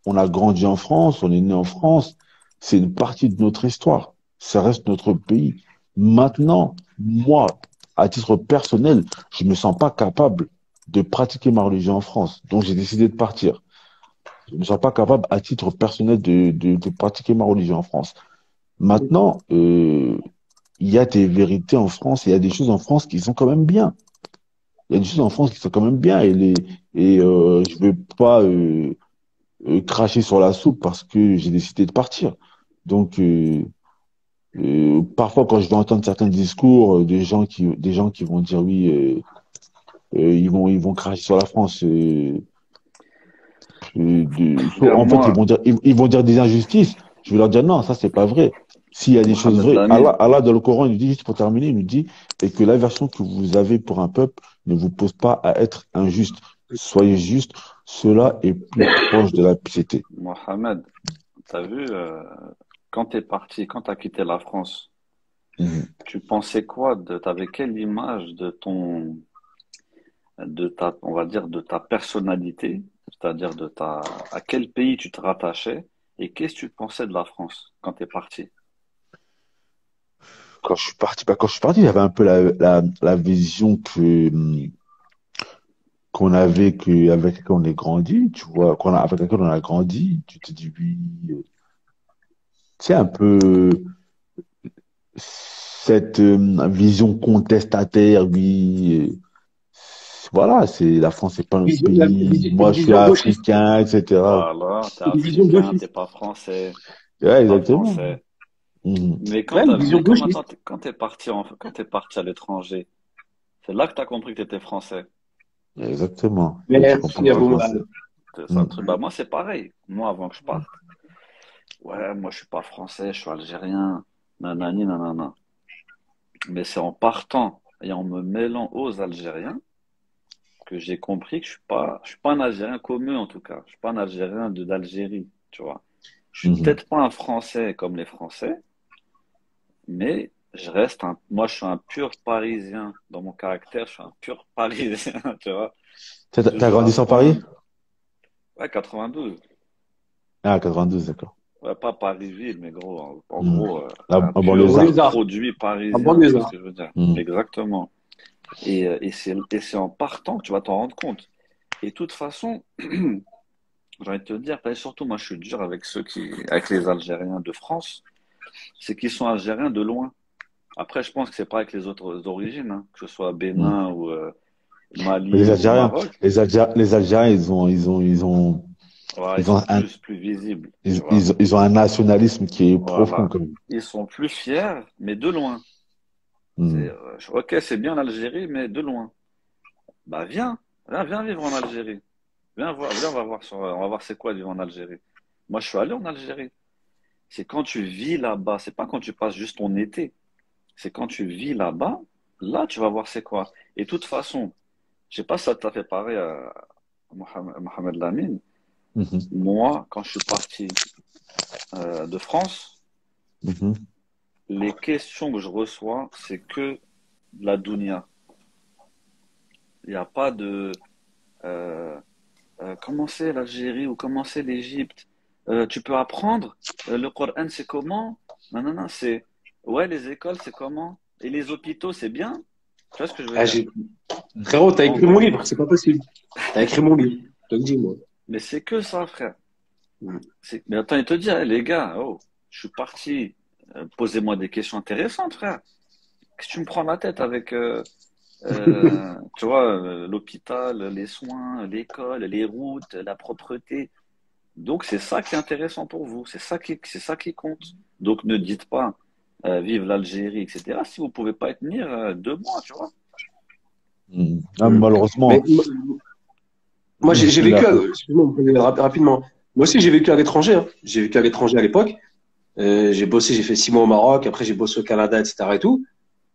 On a grandi en France, on est né en France, c'est une partie de notre histoire. Ça reste notre pays. Maintenant, moi, à titre personnel, je me sens pas capable de pratiquer ma religion en France. Donc, j'ai décidé de partir. Je me sens pas capable, à titre personnel, de pratiquer ma religion en France. Maintenant, il y a des vérités en France, il y a des choses en France qui sont quand même bien. Il y a des choses en France qui sont quand même bien je veux pas cracher sur la soupe parce que j'ai décidé de partir. Donc, parfois, quand je vais entendre certains discours des gens qui vont dire oui, ils vont cracher sur la France. En fait, Moi, ils vont dire des injustices. Je vais leur dire non, ça c'est pas vrai. S'il y a des choses Mohamed vraies, Lamine, Allah dans le Coran, il nous dit, juste pour terminer, il nous dit, et que l'aversion que vous avez pour un peuple ne vous pose pas à être injuste. Soyez juste, cela est plus proche de la piété. Mohamed, t'as vu, quand t'es parti, quand t'as quitté la France, Mhm. tu pensais quoi t'avais quelle image on va dire, de ta personnalité, c'est-à-dire à quel pays tu te rattachais et qu'est-ce que tu pensais de la France quand t'es parti? Quand je suis parti, j'avais un peu la vision qu'on avait, avec laquelle on est grandi, tu vois, avec laquelle on a grandi. Tu te dis, oui, c'est un peu cette vision contestataire, oui. Voilà, la France, c'est pas notre pays. C'est Moi, une je suis vision gauchiste. africain, etc. Voilà, t'es C'est une vision africain, t'es gauchiste. pas français, Ouais, pas exactement. français. Mhm. Ouais, une vision gauchiste. Quand quand t'es parti à l'étranger, c'est là que t'as compris que t'étais français. Exactement. Là, tu comprends Merci, que tu es Abou français. Mohamed. C'est ça le Mhm. truc. Bah, moi, c'est pareil. Moi, avant que je parte, ouais, moi, je suis pas français, je suis algérien, nanani, nanana. Mais c'est en partant et en me mêlant aux Algériens que j'ai compris que je suis pas un Algérien comme eux, en tout cas. Je suis pas un Algérien d'Algérie, tu vois. Je suis Mhm. peut-être pas un Français comme les Français, mais moi, je suis un pur Parisien. Dans mon caractère, je suis un pur Parisien, tu vois. T'as Toujours à grandi sur Paris? fond. Ouais, 92. Ah, 92, d'accord. Ouais, pas Paris-Ville, mais gros, en Mhm. gros, un En pur banlieusard. Banlieusard. produit En parisien, tu vois ce banlieusard. que je veux dire? Mhm. Exactement. Et c'est en partant que tu vas t'en rendre compte. Et de toute façon, j'ai envie de te dire, et surtout, moi, je suis dur avec avec les Algériens de France, c'est qu'ils sont Algériens de loin. Après, je pense que c'est pas avec les autres origines, hein, que ce soit Hmm. Bénin ou Mais les Mali ou Algériens, Maroc. les Algériens, Voilà, ils ils ont sont un, plus visibles, tu vois. ils ont un nationalisme qui est profond, Voilà. quand même. Ils sont plus fiers, mais de loin. Hmm. Ok, c'est bien l'Algérie, mais de loin. Bah viens vivre en Algérie. Viens, on va voir c'est quoi vivre en Algérie. Moi, je suis allé en Algérie. C'est quand tu vis là-bas, c'est pas quand tu passes juste ton été. C'est quand tu vis là-bas, là, tu vas voir c'est quoi. Et de toute façon, je sais pas si ça t'a fait pareil à Mohamed Lamine. Mhm. Moi, quand je suis parti de France, Mhm. les questions que je reçois, c'est que de la dounia. Il n'y a pas de euh, comment c'est l'Algérie ou comment c'est l'Égypte. Tu peux apprendre. Le Coran, c'est comment? Non, non, non, c'est ouais, les écoles, c'est comment? Et les hôpitaux, c'est bien? Tu vois ce que je veux Ah, dire? frérot, t'as En écrit mon gros, livre, c'est pas possible. T'as écrit mon livre. Je te le dis, moi. mais c'est que ça, frère. Hmm. Mais attends, il te dit, hein, les gars, oh, je suis parti. Posez-moi des questions intéressantes, frère. Qu'est-ce que tu me prends la tête avec, tu vois, l'hôpital, les soins, l'école, les routes, la propreté. Donc c'est ça qui est intéressant pour vous, c'est ça qui compte. Donc ne dites pas vive l'Algérie, etc. Si vous pouvez pas y tenir 2 mois, tu vois. Mhm. Ah, Hmm. Mais malheureusement, moi, j'ai vécu, bismillah. excuse-moi, rapidement. Moi aussi, j'ai vécu à l'étranger, hein. J'ai vécu à l'étranger à l'époque. J'ai bossé, j'ai fait 6 mois au Maroc. Après, j'ai bossé au Canada, etc. et tout.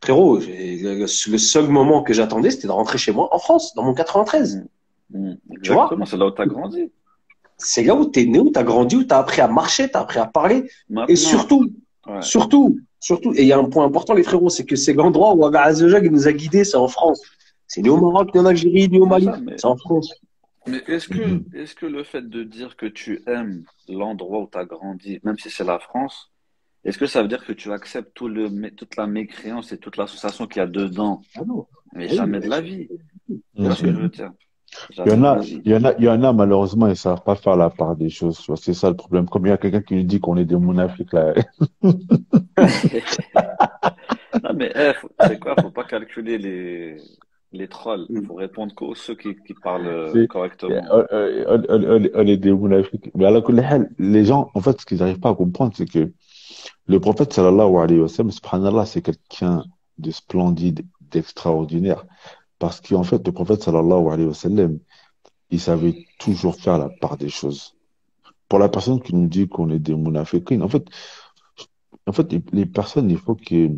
Frérot, le seul moment que j'attendais, c'était de rentrer chez moi en France, dans mon 93. Mm. Mm. Tu vois? Exactement, c'est là où tu as grandi. C'est là où t'es né, où t'as grandi, où t'as appris à marcher, t'as appris à parler. Et Maintenant, ouais, surtout, et il y a un point important, les frérots, c'est que c'est l'endroit où Allah Azzawajal, il nous a guidés, c'est en France. C'est ni au Maroc, ni en Algérie, ni au c'est Mali. ça. C'est en France. Mais Mhm. est-ce que le fait de dire que tu aimes l'endroit où tu as grandi, même si c'est la France, est-ce que ça veut dire que tu acceptes toute la mécréance et toute l'association qu'il y a dedans? Ah non. Mais Ah oui, jamais de bien la sûr. vie. Tu vois ce que je veux Mhm. dire? Jamais de la vie. Il y en a, malheureusement, ils savent pas faire la part des choses, tu vois. C'est ça le problème. Comme il y a quelqu'un qui nous dit qu'on est des monafiques, là. Non, mais c'est quoi? Faut pas calculer les trolls. Mm. Faut répondre qu'aux ceux qui parlent C'est- correctement. on est des monafiques. Mais alors que les gens, en fait, ce qu'ils n'arrivent pas à comprendre, c'est que le prophète, sallallahu alayhi wa sallam, subhanallah, c'est quelqu'un de splendide, d'extraordinaire. Parce qu'en fait, le prophète, sallallahu alayhi wa sallam, il savait toujours faire la part des choses. Pour la personne qui nous dit qu'on est des monafiqines, en fait, les personnes, il faut que,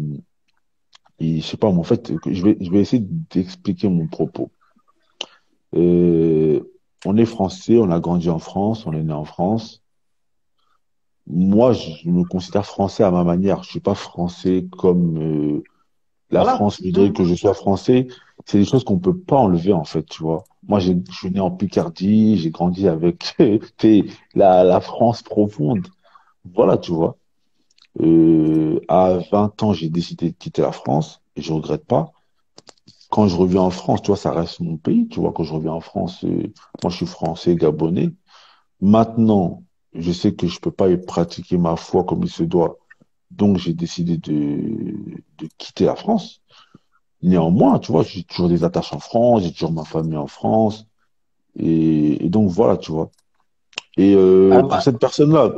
je sais pas, mais en fait, je vais essayer d'expliquer mon propos. Euh, on est français, on a grandi en France, on est né en France. Moi, je me considère français à ma manière. Je suis pas français comme la Voilà. France voudrait que je sois français. C'est des choses qu'on peut pas enlever, en fait, tu vois. Moi, je suis né en Picardie, j'ai grandi avec la France profonde. Voilà, tu vois. À 20 ans, j'ai décidé de quitter la France et je regrette pas. Quand je reviens en France, tu vois, ça reste mon pays. Tu vois, quand je reviens en France, moi, je suis français, gabonais. Maintenant, je sais que je peux pas y pratiquer ma foi comme il se doit. Donc, j'ai décidé de quitter la France. Néanmoins, tu vois, j'ai toujours des attaches en France, j'ai toujours ma famille en France. Et donc, voilà, tu vois. Et Alors, pour cette personne-là,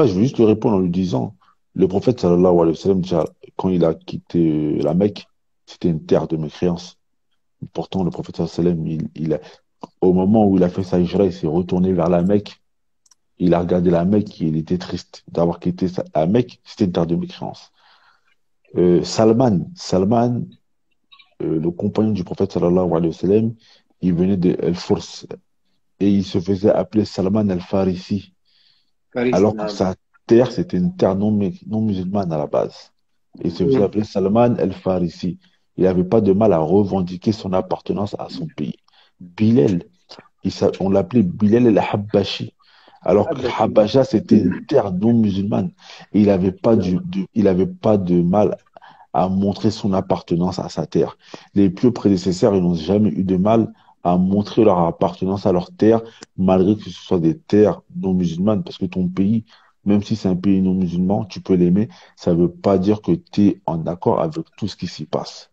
je vais juste lui répondre en lui disant, le prophète sallallahu alayhi wa sallam, déjà, quand il a quitté la Mecque, c'était une terre de mécréance. Pourtant, le prophète sallallahu alayhi wa sallam, au moment où il a fait sa hijra, il s'est retourné vers la Mecque. Il a regardé la Mecque et il était triste d'avoir quitté la Mecque. C'était une terre de mécréance. Salman, le compagnon du prophète sallallahu alayhi wa sallam, il venait de El-Furs et il se faisait appeler Salman el-Farisi. Clarisse, Alors que sa terre, c'était une terre non musulmane à la base. Et il se faisait appeler Salman el-Farisi. Il n'avait pas de mal à revendiquer son appartenance à son pays. Bilal, on l'appelait Bilal el-Habbashi. Alors que Habasha, c'était une terre non musulmane. Et il avait pas de mal à montrer son appartenance à sa terre. Les plus prédécesseurs, ils n'ont jamais eu de mal à montrer leur appartenance à leur terre, malgré que ce soit des terres non musulmanes, parce que ton pays, même si c'est un pays non musulman, tu peux l'aimer. Ça veut pas dire que tu es en accord avec tout ce qui s'y passe.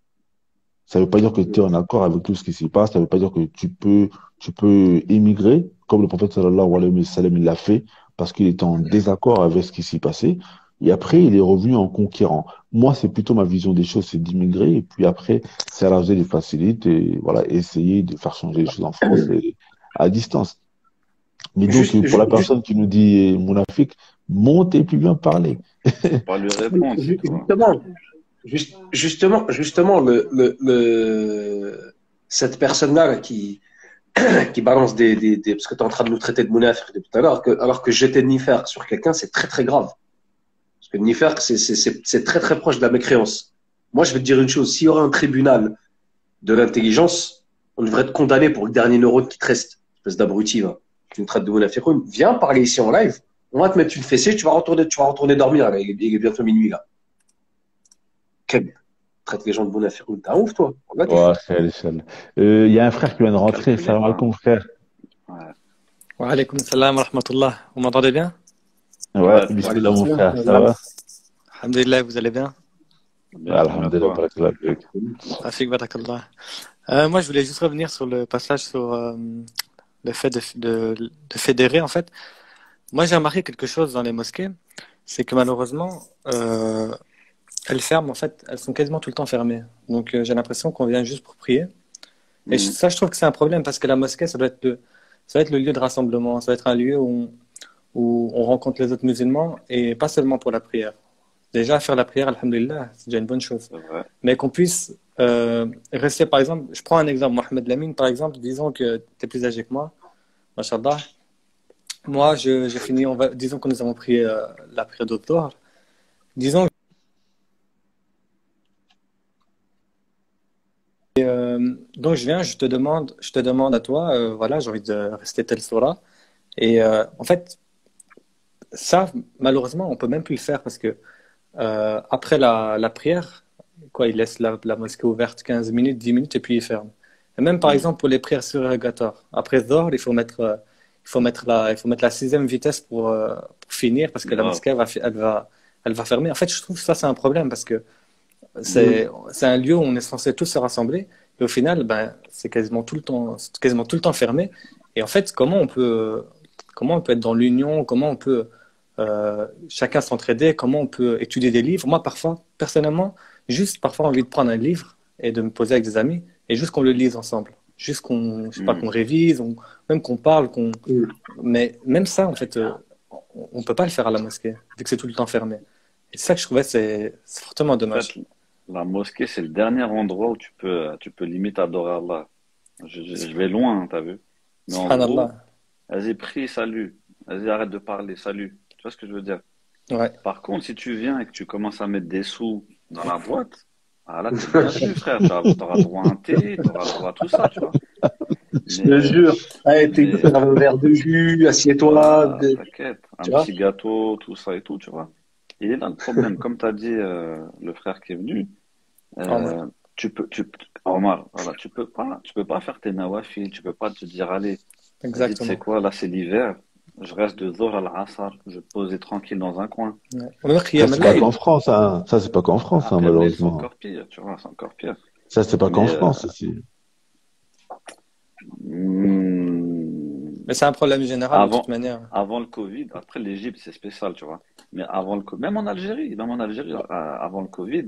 Ça veut pas dire que tu es en accord avec tout ce qui s'y passe. Ça veut pas dire que tu peux émigrer, comme le prophète sallallahu alayhi wa sallam, il l'a fait, parce qu'il était en désaccord avec ce qui s'y passait. Et après, il est revenu en conquérant. Moi, c'est plutôt ma vision des choses, c'est d'immigrer. Et puis après, s'arranger les facilités, et voilà, essayer de faire changer les choses en France et à distance. Mais donc, Juste, pour la juste, personne qui nous dit Mounafik, monte et puis viens parler. Faut pas lui répondre, c'est tout, hein. justement, justement, cette personne-là qui balance parce que tu es en train de nous traiter de Mounafik depuis tout à l'heure, alors que jeter de Nifer sur quelqu'un, c'est très très grave. Parce que Nifer, c'est très très proche de la mécréance. Moi, je vais te dire une chose, s'il y aurait un tribunal de l'intelligence, on devrait te condamner pour le dernier neurone qui te reste. Espèce d'abruti, va. Tu nous traites de Mounafikoun. Viens parler ici en live. On va te mettre une fessée, tu vas retourner dormir. Là. Il est bientôt minuit, là. Quel traite les gens de Mounafikoun. T'es un ouf, toi. Regarde, tu Ouais, fais. Khalil. Il y a un frère qui vient de rentrer. Calculé, Salam hein. alaikum, frère. Ouais. Wa alaykoum salam wa rahmatullah. Vous m'entendez bien? Ouais, Ouais, Wa bismillah, alaykoum mon salam. frère. Ça va? Alhamdulillah, vous allez bien? bien, Alhamdulillah, toi. barakallah fik. Afik barakallah. Moi, je voulais juste revenir sur le passage sur le fait de fédérer, en fait. Moi, j'ai remarqué quelque chose dans les mosquées, c'est que malheureusement, elles ferment, en fait, elles sont quasiment tout le temps fermées. Donc, j'ai l'impression qu'on vient juste pour prier. Et Mhm. ça, je trouve que c'est un problème parce que la mosquée, ça doit être le lieu de rassemblement, ça doit être un lieu où on rencontre les autres musulmans et pas seulement pour la prière. Déjà, faire la prière, alhamdulillah, c'est déjà une bonne chose. C'est vrai. Mais qu'on puisse rester, par exemple, je prends un exemple, Mohamed Lamine, par exemple, disons que tu es plus âgé que moi, machallah. Moi, j'ai fini, disons que nous avons prié la prière de Dhuhr. Disons, donc je viens, je te demande à toi, voilà, j'ai envie de rester telle surah. Et en fait, ça, malheureusement, on peut même plus le faire parce que après la prière, quoi, il laisse la mosquée ouverte 15 minutes, 10 minutes et puis il ferme. Et même par Mhm. exemple pour les prières surrogatoires, après Dhuhr, il faut mettre la sixième vitesse pour finir parce que la Grave. mosquée elle va fermer. En fait, je trouve que ça c'est un problème parce que c'est un lieu où on est censé tous se rassembler et au final, ben, c'est quasiment tout le temps fermé. Et en fait, comment on peut être dans l'union, comment on peut chacun s'entraider, comment on peut étudier des livres. Moi, parfois, personnellement, juste parfois envie de prendre un livre et de me poser avec des amis et juste qu'on le lise ensemble. Juste qu'on, je sais pas, Mhm. qu'on révise, même qu'on parle, Mm. mais même ça, en fait, on peut pas le faire à la mosquée, vu que c'est tout le temps fermé. Et c'est ça que je trouvais, c'est fortement En fait, dommage. la mosquée, c'est le dernier endroit où tu peux limite adorer Allah. Je vais loin, hein, t'as vu? Mais en gros, Subhanallah. vas-y, prie, salut. Vas-y, arrête de parler, salut. Tu vois ce que je veux dire? Ouais. Par contre, si tu viens et que tu commences à mettre des sous dans la boîte, ah là, t'es le bienvenu, frère. Tu auras droit à un thé, tu auras droit à tout ça, tu vois. Je Mais, te jure. Allez, t'es mais faire un verre de jus, assieds-toi. voilà, t'inquiète. Un Tu vois? petit gâteau, tout ça et tout, tu vois. Il est là le problème. Comme tu as dit, le frère qui est venu, Omar. euh, Omar, voilà, tu peux pas faire tes nawafil, tu peux pas te dire, allez, vas-y, tu sais Exactement. quoi, là, c'est l'hiver, je reste de Zohr à l'Asr, je vais te poser tranquille dans un coin. Ouais. Ou même Ça, Qiyam c'est pas al-Layl. qu'en France, hein. Ça, c'est pas qu'en France, hein, Après, le c'est malheureusement. encore pire, tu vois, c'est encore pire. Ça, c'est pas qu'en Mais, France, aussi. Mais c'est un problème général de toute avant, manière. avant le Covid, après l'Égypte, c'est spécial, tu vois. Mais avant le Covid, même en Algérie, avant le Covid,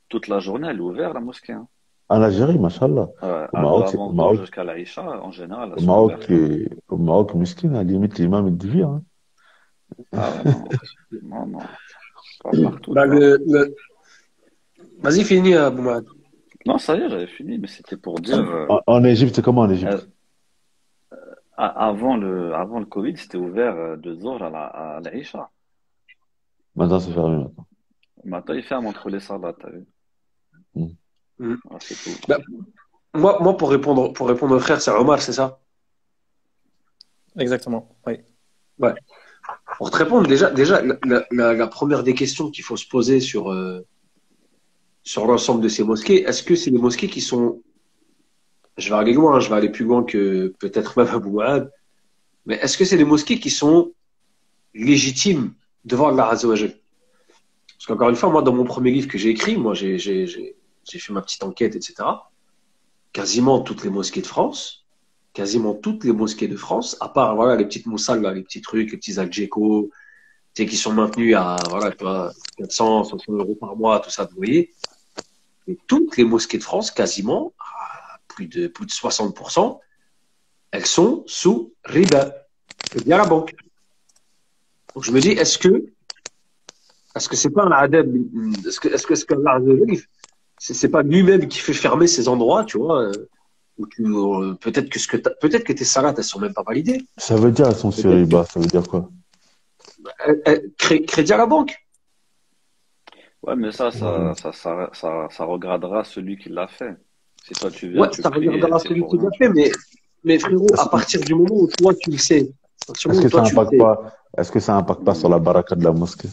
toute la journée, elle est ouverte, la mosquée, hein. En Algérie, machallah. Au Maroc, Avant au Zohr Maroc, jusqu'à l'Aïcha, en général, elles au sont Maroc, ouvertes, hein. au Maroc, miskin, à la limite, l'imam, il devient, hein. Ah ouais, non, non, non, pas partout, Bah, tu vois. Vas-y, finis, Abou Mahad. Non, ça y est, j'avais fini, mais c'était pour dire, En Égypte, c'est comment en euh, Égypte? avant le Covid, c'était ouvert de Zohr à l'Aïcha. Maintenant, c'est fermé, maintenant. Maintenant, ils ferment entre les salats, t'as vu? Hmm. Mm. Ah, c'est tout. Bah, moi, pour répondre au frère, c'est Omar, c'est ça? Exactement. Oui. Ouais. Pour te répondre, déjà la première des questions qu'il faut se poser sur l'ensemble de ces mosquées, est-ce que c'est des mosquées qui sont, je vais aller loin, je vais aller plus loin que peut-être même Abou Mahad, mais est-ce que c'est des mosquées qui sont légitimes devant Allah Azza wa Jal. Parce qu'encore une fois, moi, dans mon premier livre que j'ai écrit, moi, j'ai fait ma petite enquête, etc. Quasiment toutes les mosquées de France, à part, voilà, les petites moussales, là, les petits trucs, les petits Algeco, tu sais, qui sont maintenus à, voilà, tu vois, 400, 500 euros par mois, tout ça, vous voyez. Et toutes les mosquées de France, quasiment, à plus de 60%, elles sont sous riba. C'est bien la banque. Donc, je me dis, est-ce que c'est pas un adab, est-ce que Allah Azza wa Jal, c'est pas lui-même qui fait fermer ces endroits, tu vois, où peut-être que tes salades, elles sont même pas validées. Ça veut dire elles sont sur Peut-être riba, ça veut dire quoi? crédit à la banque. Ouais, mais Ouais. ça regardera celui qui l'a fait. Si toi tu viens, Ouais, tu ça pries et regardera c'est celui pour qui l'a rien. fait, mais frérot, à Est-ce partir du moment où toi tu le sais, à partir du est-ce moment que où toi ça tu le impacte sais, pas, est-ce que ça impacte pas sur la baraka de la mosquée?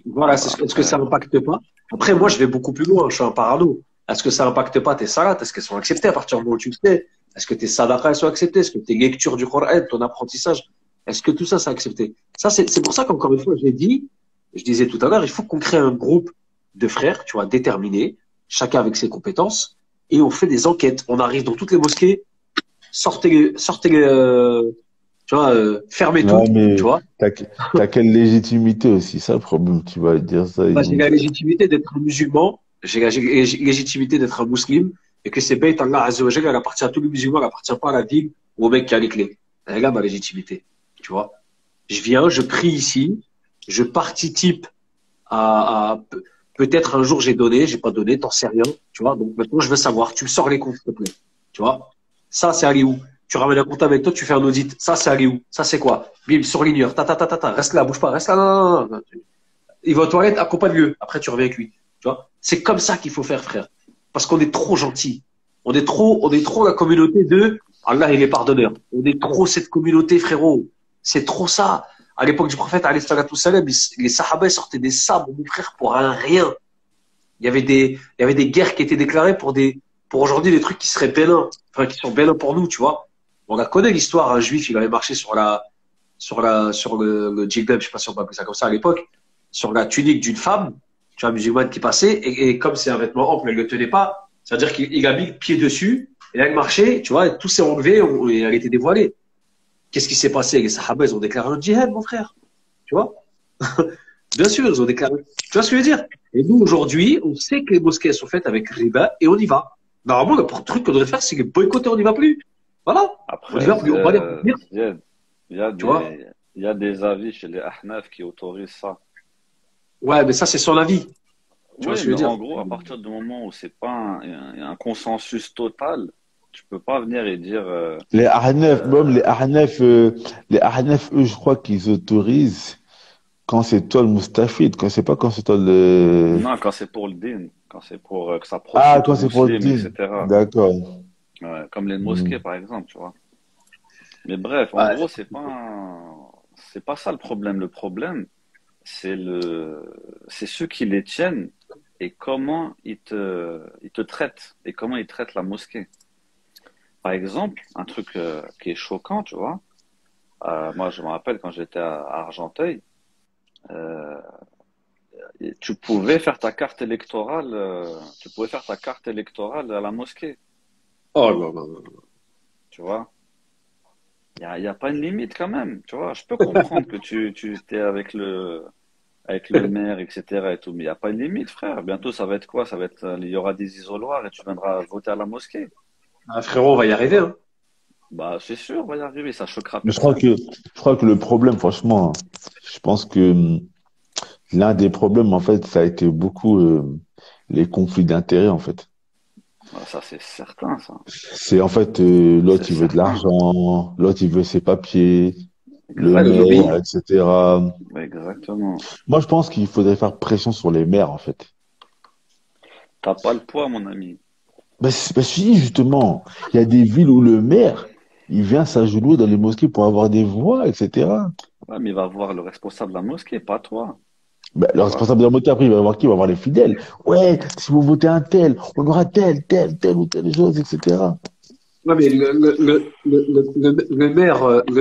voilà, Bah, est-ce que ça après, impacte pas? Après, moi, je vais beaucoup plus loin, je suis un parano. Est-ce que ça impacte pas tes salades? Est-ce qu'elles sont acceptées à partir du moment où tu le sais? Est-ce que tes sadaqas, elles sont acceptées? Est-ce que tes lectures du Coran, ton apprentissage, est-ce que tout ça, c'est accepté? Ça, c'est pour ça qu'encore une fois, je disais tout à l'heure, il faut qu'on crée un groupe de frères, tu vois, déterminés, chacun avec ses compétences, et on fait des enquêtes. On arrive dans toutes les mosquées, tu vois, fermez tout, Ouais, tu mais vois. t'as quelle légitimité aussi, ça le problème, tu vas dire ça, ils Bah, vont j'ai la dire. légitimité d'être un musulman, j'ai la légitimité d'être un musulman, et que c'est bête, Allah Azza wa Jalla, elle appartient à tous les musulmans, elle appartient pas à la ville ou au mec qui a les clés. Elle est là, ma légitimité, tu vois. Je viens, je prie ici, je participe peut-être un jour j'ai donné, j'ai pas donné, t'en sais rien, tu vois. Donc maintenant, je veux savoir, tu me sors les comptes, s'il te plaît, tu vois. Ça, c'est allé où? Tu ramènes un compte avec toi, tu fais un audit. Ça, c'est allé où? Ça, c'est quoi? Bim, surligneur, reste là, bouge pas, reste là, non, non, non. Il va aux toilettes, accompagne-le. Après, tu reviens avec lui. Tu vois, c'est comme ça qu'il faut faire, frère. Parce qu'on est trop gentil. On est trop la communauté de Allah, il est pardonneur. On est trop cette communauté, frérot. C'est trop ça. À l'époque du prophète, alayhi salatu wassalam, les Sahaba sortaient des sabres, mon frère, pour un rien. Il y avait des guerres qui étaient déclarées pour aujourd'hui des trucs qui seraient bénins. Enfin, qui sont bénins pour nous, tu vois. On la connaît l'histoire. Un juif, il avait marché sur le djilbab, je sais pas si on peut appeler ça comme ça à l'époque, sur la tunique d'une femme, tu vois, musulmane qui passait, et comme c'est un vêtement ample, elle ne le tenait pas, c'est-à-dire qu'il a mis le pied dessus, et elle marchait, tu vois, et tout s'est enlevé, et elle était dévoilée. Qu'est-ce qui s'est passé? Les Sahaba, ils ont déclaré un djihad, mon frère. Tu vois? Bien sûr, ils ont déclaré. Tu vois ce que je veux dire? Et nous, aujourd'hui, on sait que les mosquées sont faites avec riba, et on y va. Normalement, le truc qu'on devrait faire, c'est que boycotter, on n'y va plus. Voilà. On n'y après, va plus. On va les retenir, Ziad, tu vois? il y a des avis chez les Ahnaf qui autorisent ça. Ouais, mais ça, c'est son avis. Tu vois ce Oui, que je mais veux en dire? gros, à partir du moment où c'est pas un consensus total, tu peux pas venir et dire Les Ahnaf, même euh, les Ahnaf, eux, je crois qu'ils autorisent quand c'est toi le Moustafid, quand c'est pas quand c'est toi le... non quand c'est pour le din, quand c'est pour que ça Ah, profite aux quand c'est pour le musulmans, din. etc. D'accord. Ouais, comme les Hmm. mosquées par exemple, tu vois. Mais bref, en Ouais. gros, c'est pas ça le problème. Le problème, c'est ceux qui les tiennent et comment ils te traitent et comment ils traitent la mosquée. Par exemple, un truc qui est choquant, tu vois. Moi, je me rappelle quand j'étais à Argenteuil, euh, tu pouvais faire ta carte électorale à la mosquée, Oh là là là. tu vois. Il y a pas une limite quand même, tu vois. Je peux comprendre que tu t'es avec le maire, etc. et tout, mais il n'y a pas une limite, frère. Bientôt, ça va être quoi? Il y aura des isoloirs et tu viendras voter à la mosquée. Ah, frérot, on va y arriver, hein. Bah, c'est sûr, on va y arriver, ça choquera Mais personne. je crois que le problème, franchement, je pense que l'un des problèmes, en fait, ça a été beaucoup les conflits d'intérêts, en fait. Ah, ça, c'est certain, ça. C'est en fait, C'est l'autre, il veut de certain. l'argent, l'autre, il veut ses papiers, le Ouais, le maire, lobbying. etc. Exactement. Moi, je pense qu'il faudrait faire pression sur les maires, en fait. T'as pas le poids, mon ami. Si, justement, il y a des villes où le maire, il vient s'agenouiller dans les mosquées pour avoir des voix, etc. Ouais, mais il va voir le responsable de la mosquée, pas toi. Le Tu vois? responsable de la mosquée, après, il va voir qui? Il va voir les fidèles. Ouais, si vous votez un tel, on aura telle ou telle chose, etc. Ouais, mais le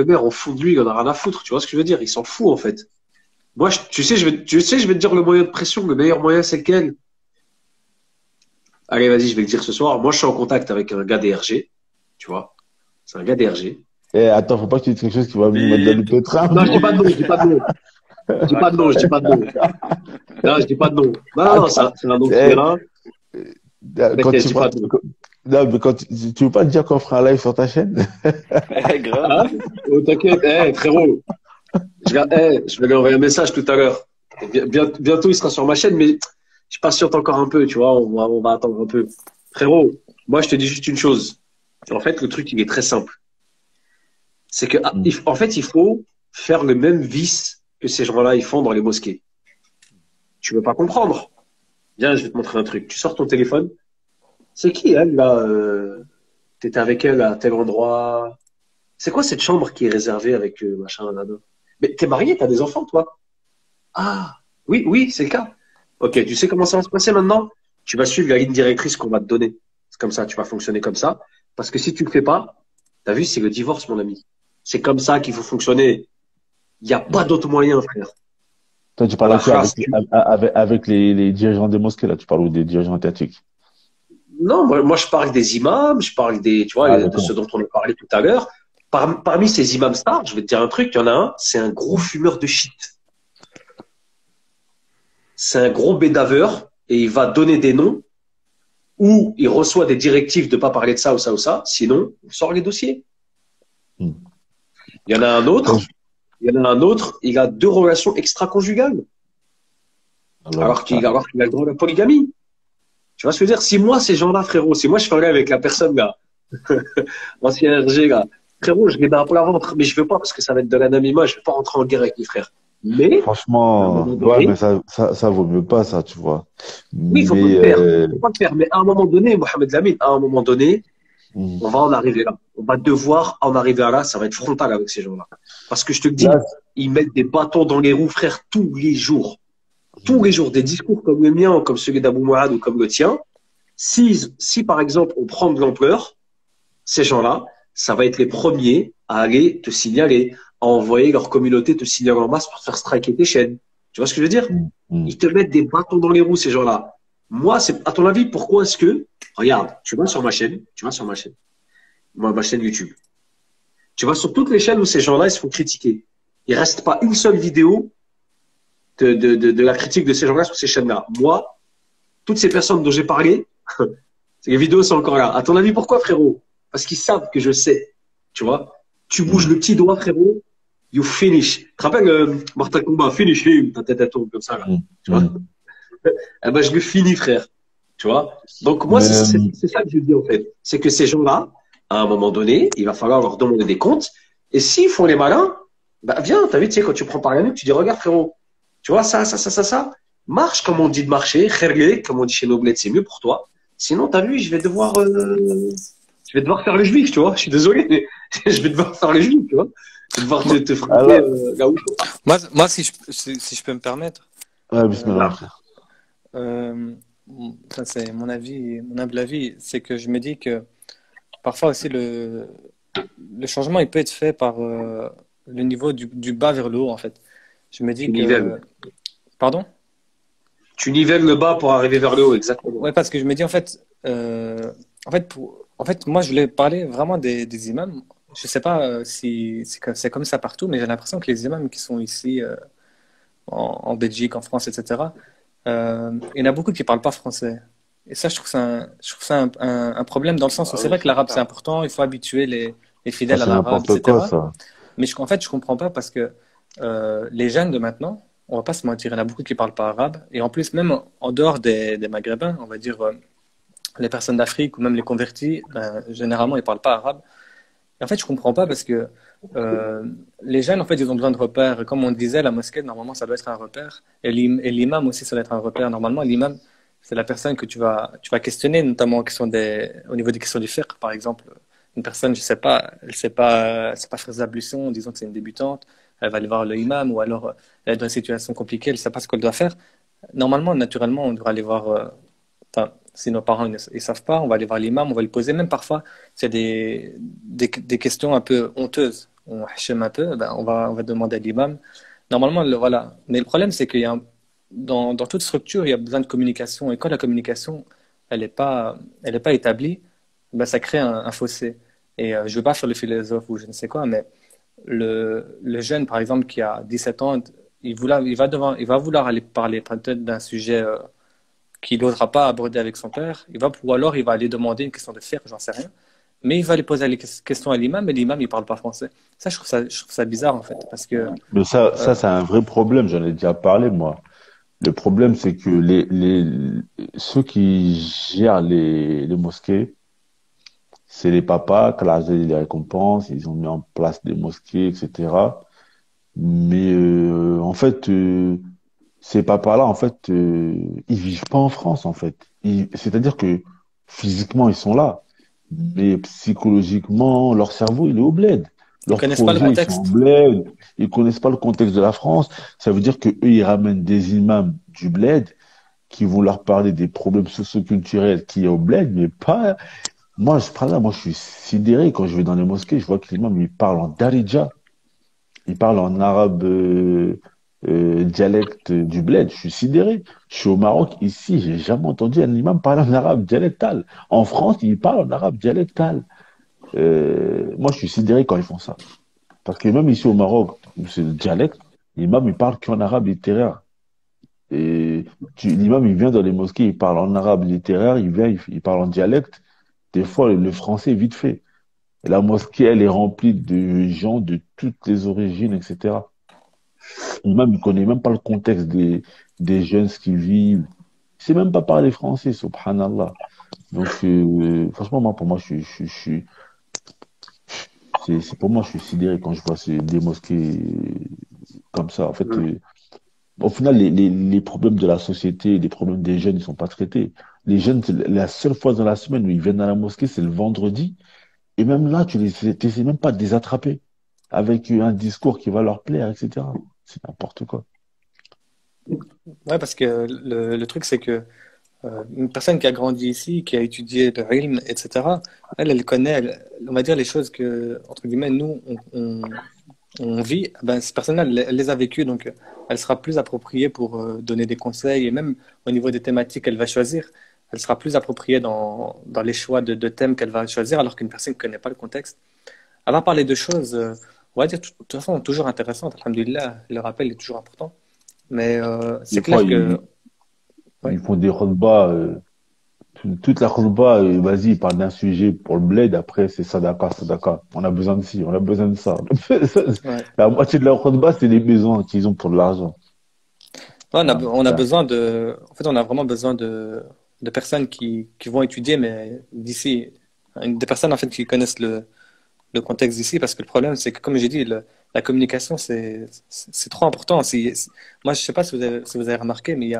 maire au fond de lui, il en a rien à foutre. Tu vois ce que je veux dire? Il s'en fout, en fait. Moi, tu sais, je vais te dire le moyen de pression. Le meilleur moyen, c'est lequel? Allez, vas-y, je vais le dire ce soir. Moi, je suis en contact avec un gars des RG. Tu vois? C'est un gars des RG. Eh, attends, faut pas que tu dises quelque chose qui va me mettre dans le Bip. pétrin. Non, je dis pas de nom, je dis pas de nom. Je dis pas de nom, je dis pas de nom. Non, je dis pas de nom. Non, non, non, Attends, c'est un nom de eh, terrain. quand T'inquiète, je tu dis vas, pas de nom. non, mais tu veux pas te dire qu'on fera un live sur ta chaîne? Grave. Hein? Oh, t'inquiète, frérot. Je vais lui envoyer un message tout à l'heure. Bientôt, il sera sur ma chaîne, mais je patiente encore un peu, tu vois. On va attendre un peu. Frérot, moi, je te dis juste une chose. En fait, le truc, il est très simple. C'est que, en fait, il faut faire le même vice que ces gens-là, ils font dans les mosquées. Tu veux pas comprendre? Viens, je vais te montrer un truc. Tu sors ton téléphone. C'est qui, elle, là? T'étais avec elle à tel endroit. C'est quoi cette chambre qui est réservée avec machin là-bas? Mais t'es marié, t'as des enfants, toi? Ah, oui, oui, c'est le cas. Ok, tu sais comment ça va se passer maintenant? Tu vas suivre la ligne directrice qu'on va te donner. C'est comme ça, tu vas fonctionner comme ça. Parce que si tu le fais pas, t'as vu, c'est le divorce, mon ami. C'est comme ça qu'il faut fonctionner. Il n'y a pas d'autre moyen, frère. Toi, tu À parles la aussi phrase, avec les dirigeants des mosquées, là. Tu parles des dirigeants étatiques. non, moi, je parle des imams, je parle des, tu vois, Ah, de ceux d'accord. dont on a parlé tout à l'heure. Parmi ces imams stars, je vais te dire un truc, il y en a un, c'est un gros fumeur de shit. C'est un gros bédaveur et il va donner des noms ou il reçoit des directives de pas parler de ça ou ça ou ça. Sinon, on sort les dossiers. Hmm. Il y en a un autre, il a 2 relations extra-conjugales Alors, alors qu'il a le droit à la polygamie. Tu vois ce que je veux dire? Si moi, ces gens-là, frérot, si moi je parlais avec la personne là, l'ancien RG là, frérot, je les bats pour la ventre, mais je veux pas parce que ça va être de l'anonymat, je veux pas rentrer en guerre avec les frères. Mais, à un franchement, moment ouais, mais donné, ça vaut mieux pas, ça, tu vois. oui, il faut pas le Mais, faire. Faut pas le faire. Mais à un moment donné, Mohamed Lamine, à un moment donné, hmm. on va en arriver là. On va devoir en arriver à là. Ça va être frontal avec ces gens-là. Parce que je te le dis, Là, ils mettent des bâtons dans les roues, frère, tous les jours. Tous les jours. Des discours comme le mien, ou comme celui d'Abou Mouad ou comme le tien. Si, par exemple, on prend de l'ampleur, ces gens-là, ça va être les premiers à aller te signaler, à envoyer leur communauté te signaler en masse pour te faire striker tes chaînes. Tu vois ce que je veux dire? hmm, hmm. Ils te mettent des bâtons dans les roues, ces gens-là. Moi, c'est, à ton avis, pourquoi est-ce que, regarde, tu vas sur ma chaîne YouTube. Tu vas sur toutes les chaînes où ces gens-là, ils se font critiquer. Il reste pas une seule vidéo de la critique de ces gens-là sur ces chaînes-là. Moi, toutes ces personnes dont j'ai parlé, les vidéos sont encore là. À ton avis, pourquoi, frérot? Parce qu'ils savent que je sais. Tu vois? Tu bouges le petit doigt, frérot, you finish. Tu te rappelles, Mortal Kombat, finish him, ta tête à tombe comme ça, là. Tu vois? Hmm. Eh ben, je le finis, frère. Tu vois? Donc, moi, Mais, c'est ça que je dis, en fait. C'est que ces gens-là, à un moment donné, il va falloir leur demander des comptes. Et s'ils font les malins, bah, viens, t'as vu, tu sais, quand tu prends par la nuque, tu dis, regarde, frérot, tu vois, ça. Marche comme on dit de marcher, khairlik, comme on dit chez nos bleds, c'est mieux pour toi. Sinon, t'as vu, je vais devoir faire le juif, tu vois. Je suis désolé, mais je vais devoir faire le juif, tu vois. Je vais devoir te frapper alors, là où. Moi si je peux me permettre, ouais, euh, bismillah, frère. euh, ça c'est mon avis, mon humble avis, c'est que je me dis que parfois aussi le changement il peut être fait par le niveau du bas vers le haut en fait. Je me Tu dis nivelles. que, pardon? Tu nivelles le bas pour arriver vers le haut, exactement. Ouais, parce que je me dis en fait, moi, je voulais parler vraiment des imams. Je sais pas si c'est comme ça partout, mais j'ai l'impression que les imams qui sont ici en Belgique, en France, etc., il y en a beaucoup qui parlent pas français. Et ça, je trouve ça un problème dans le sens où Ah c'est oui, vrai que c'est l'arabe c'est clair. important, il faut habituer les Ça, fidèles à c'est l'arabe, n'importe quoi, etc. ça. Mais en fait, je comprends pas parce que les jeunes de maintenant, on va pas se mentir, il y en a beaucoup qui parlent pas arabe. Et en plus, même en dehors des Maghrébins, on va dire les personnes d'Afrique ou même les convertis, ben, généralement, ils parlent pas arabe. Et en fait, je comprends pas parce que euh, les jeunes, en fait, ils ont besoin de repères. Et comme on disait, la mosquée, normalement, ça doit être un repère. Et l'imam aussi, ça doit être un repère. Normalement, l'imam, c'est la personne que tu vas questionner, notamment au niveau des questions du fiqh, par exemple. Une personne, je sais pas, elle sait pas faire ses ablutions, disons que c'est une débutante, elle va aller voir le imam, ou alors elle est dans une situation compliquée, elle sait pas ce qu'elle doit faire. Normalement, naturellement, on devrait aller voir, enfin, si nos parents ils savent pas, on va aller voir l'imam, on va lui poser, même parfois, c'est des questions un peu honteuses. On hachème un peu, ben, on va demander à l'imam. Normalement, voilà. Mais le problème, c'est qu'il y a dans toute structure, il y a besoin de communication. Et quand la communication, elle est pas établie, ben, ça crée un fossé. Et je veux pas faire le philosophe ou je ne sais quoi, mais le jeune, par exemple, qui a 17 ans, il va vouloir aller parler peut-être d'un sujet qu'il n'osera pas aborder avec son père. Ou alors, il va aller demander une question de fiqh, j'en sais rien. Mais il va aller poser les questions à l'imam, et l'imam, il parle pas français. Ça, je trouve ça bizarre, en fait, parce que Mais ça, euh, c'est un vrai problème. J'en ai déjà parlé, moi. Le problème, c'est que ceux qui gèrent les mosquées, c'est les papas, qui ont des récompenses, ils ont mis en place des mosquées, etc. Mais en fait, ces papas-là, en fait, ils vivent pas en France, en fait. C'est-à-dire que physiquement, ils sont là, mais psychologiquement, leur cerveau, il est au bled. ils Leurs connaissent pas le projets, ils sont au contexte. bled. Ils connaissent pas le contexte de la France. Ça veut dire que eux, ils ramènent des imams du bled qui vont leur parler des problèmes socioculturels qu'il y a au bled, mais pas. Moi, je prends là, moi, je suis sidéré quand je vais dans les mosquées, je vois que l'imam, il parle en darija. Il parle en arabe dialecte du bled. Je suis sidéré. Je suis au Maroc, ici, j'ai jamais entendu un imam parler en arabe dialectal. En France, il parle en arabe dialectal. Moi, je suis sidéré quand ils font ça. Parce que même ici au Maroc, où c'est le dialecte, l'imam, il parle qu'en arabe littéraire. Et l'imam, il vient dans les mosquées, il parle en arabe littéraire, il vient, il parle en dialecte. Des fois, le français est vite fait. Et la mosquée, elle est remplie de gens de toutes les origines, etc. Même, il connaît même pas le contexte des jeunes, ce qu'ils vivent. Il sait même pas parler français, subhanallah. Donc, franchement, moi, pour moi, pour moi, je suis sidéré quand je vois des mosquées comme ça. En fait, Mm. au final, les problèmes de la société, les problèmes des jeunes, ils sont pas traités. Les jeunes, c'est la seule fois dans la semaine où ils viennent à la mosquée, c'est le vendredi. Et même là, t'essaies même pas de les attraper avec un discours qui va leur plaire, etc. C'est n'importe quoi. Ouais, parce que le truc, c'est que une personne qui a grandi ici, qui a étudié le ilm, etc., elle connaît, on va dire, les choses que, entre guillemets, nous, on vit. Ben, cette personne-là, elle les a vécues, donc elle sera plus appropriée pour donner des conseils, et même au niveau des thématiques qu'elle va choisir, elle sera plus appropriée dans les choix de thèmes qu'elle va choisir, alors qu'une personne qui ne connaît pas le contexte, elle va parler de choses, on va dire, de toute façon, toujours intéressantes. Alhamdulillah, le rappel est toujours important. Mais c'est Des fois, clair que, ils ouais. font des khutbas, toute la khutbah, vas-y, ils parlent d'un sujet pour le bled, après, c'est sadaka, sadaka. On a besoin de ci, on a besoin de ça. Ouais. La moitié de la khutbah, c'est des besoins qu'ils ont pour de l'argent. Ouais, Ah, on a putain. besoin en fait, on a vraiment besoin de personnes qui vont étudier, mais d'ici, des personnes en fait qui connaissent le contexte d'ici, parce que le problème, c'est que comme j'ai dit, la communication, c'est trop important. Moi, je sais pas si vous avez remarqué, mais j'ai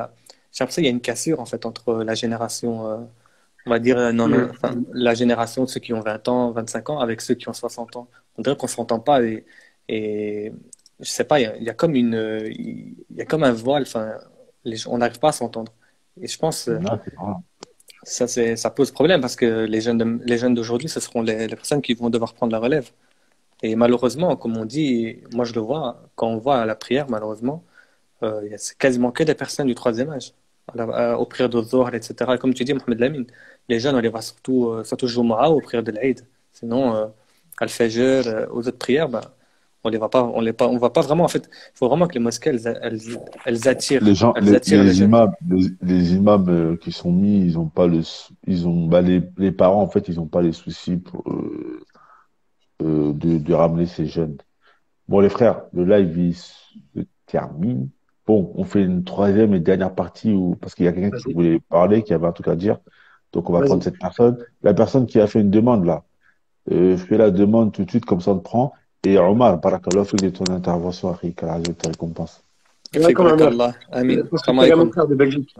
l'impression qu'il y a une cassure en fait entre la génération, on va dire, non, non, enfin, Mm. la génération de ceux qui ont 20 ans, 25 ans, avec ceux qui ont 60 ans. On dirait qu'on s'entend pas et je sais pas, il y a comme il y a comme un voile, enfin, on n'arrive pas à s'entendre. Et je pense Non, c'est vrai. ça pose problème parce que les jeunes d'aujourd'hui, ce seront les personnes qui vont devoir prendre la relève. Et malheureusement, comme on dit, moi je le vois, quand on voit à la prière, malheureusement, c'est quasiment que des personnes du troisième âge, aux prières de Zohr, etc. Comme tu dis, Mohamed Lamine, les jeunes, on les voit surtout Jumu'ah ou aux prières de l'Aïd. Sinon, Al-Fajr, aux autres prières, ben, on voit pas vraiment. En fait, il faut vraiment que les mosquées, Les gens, elles attirent les jeunes. les imams qui sont mis, ils ont pas ils ont, bah, les parents, en fait, ils ont pas les soucis de ramener ces jeunes. Bon, les frères, le live, il se termine. Bon, on fait une troisième et dernière partie parce qu'il y a quelqu'un qui Vas-y, voulait parler, qui avait un truc à dire. Donc, on va prendre vas-y. cette personne. La personne qui a fait une demande, là, fais la demande tout de suite, comme ça on te prend. Et Omar, barakallah, fais de ton intervention, Akhi, qu'Allah te récompense. Ouais, Fik comme un heure. barakallah. Amin. Parce que Salam c'est également alaikum. frère de Belgique.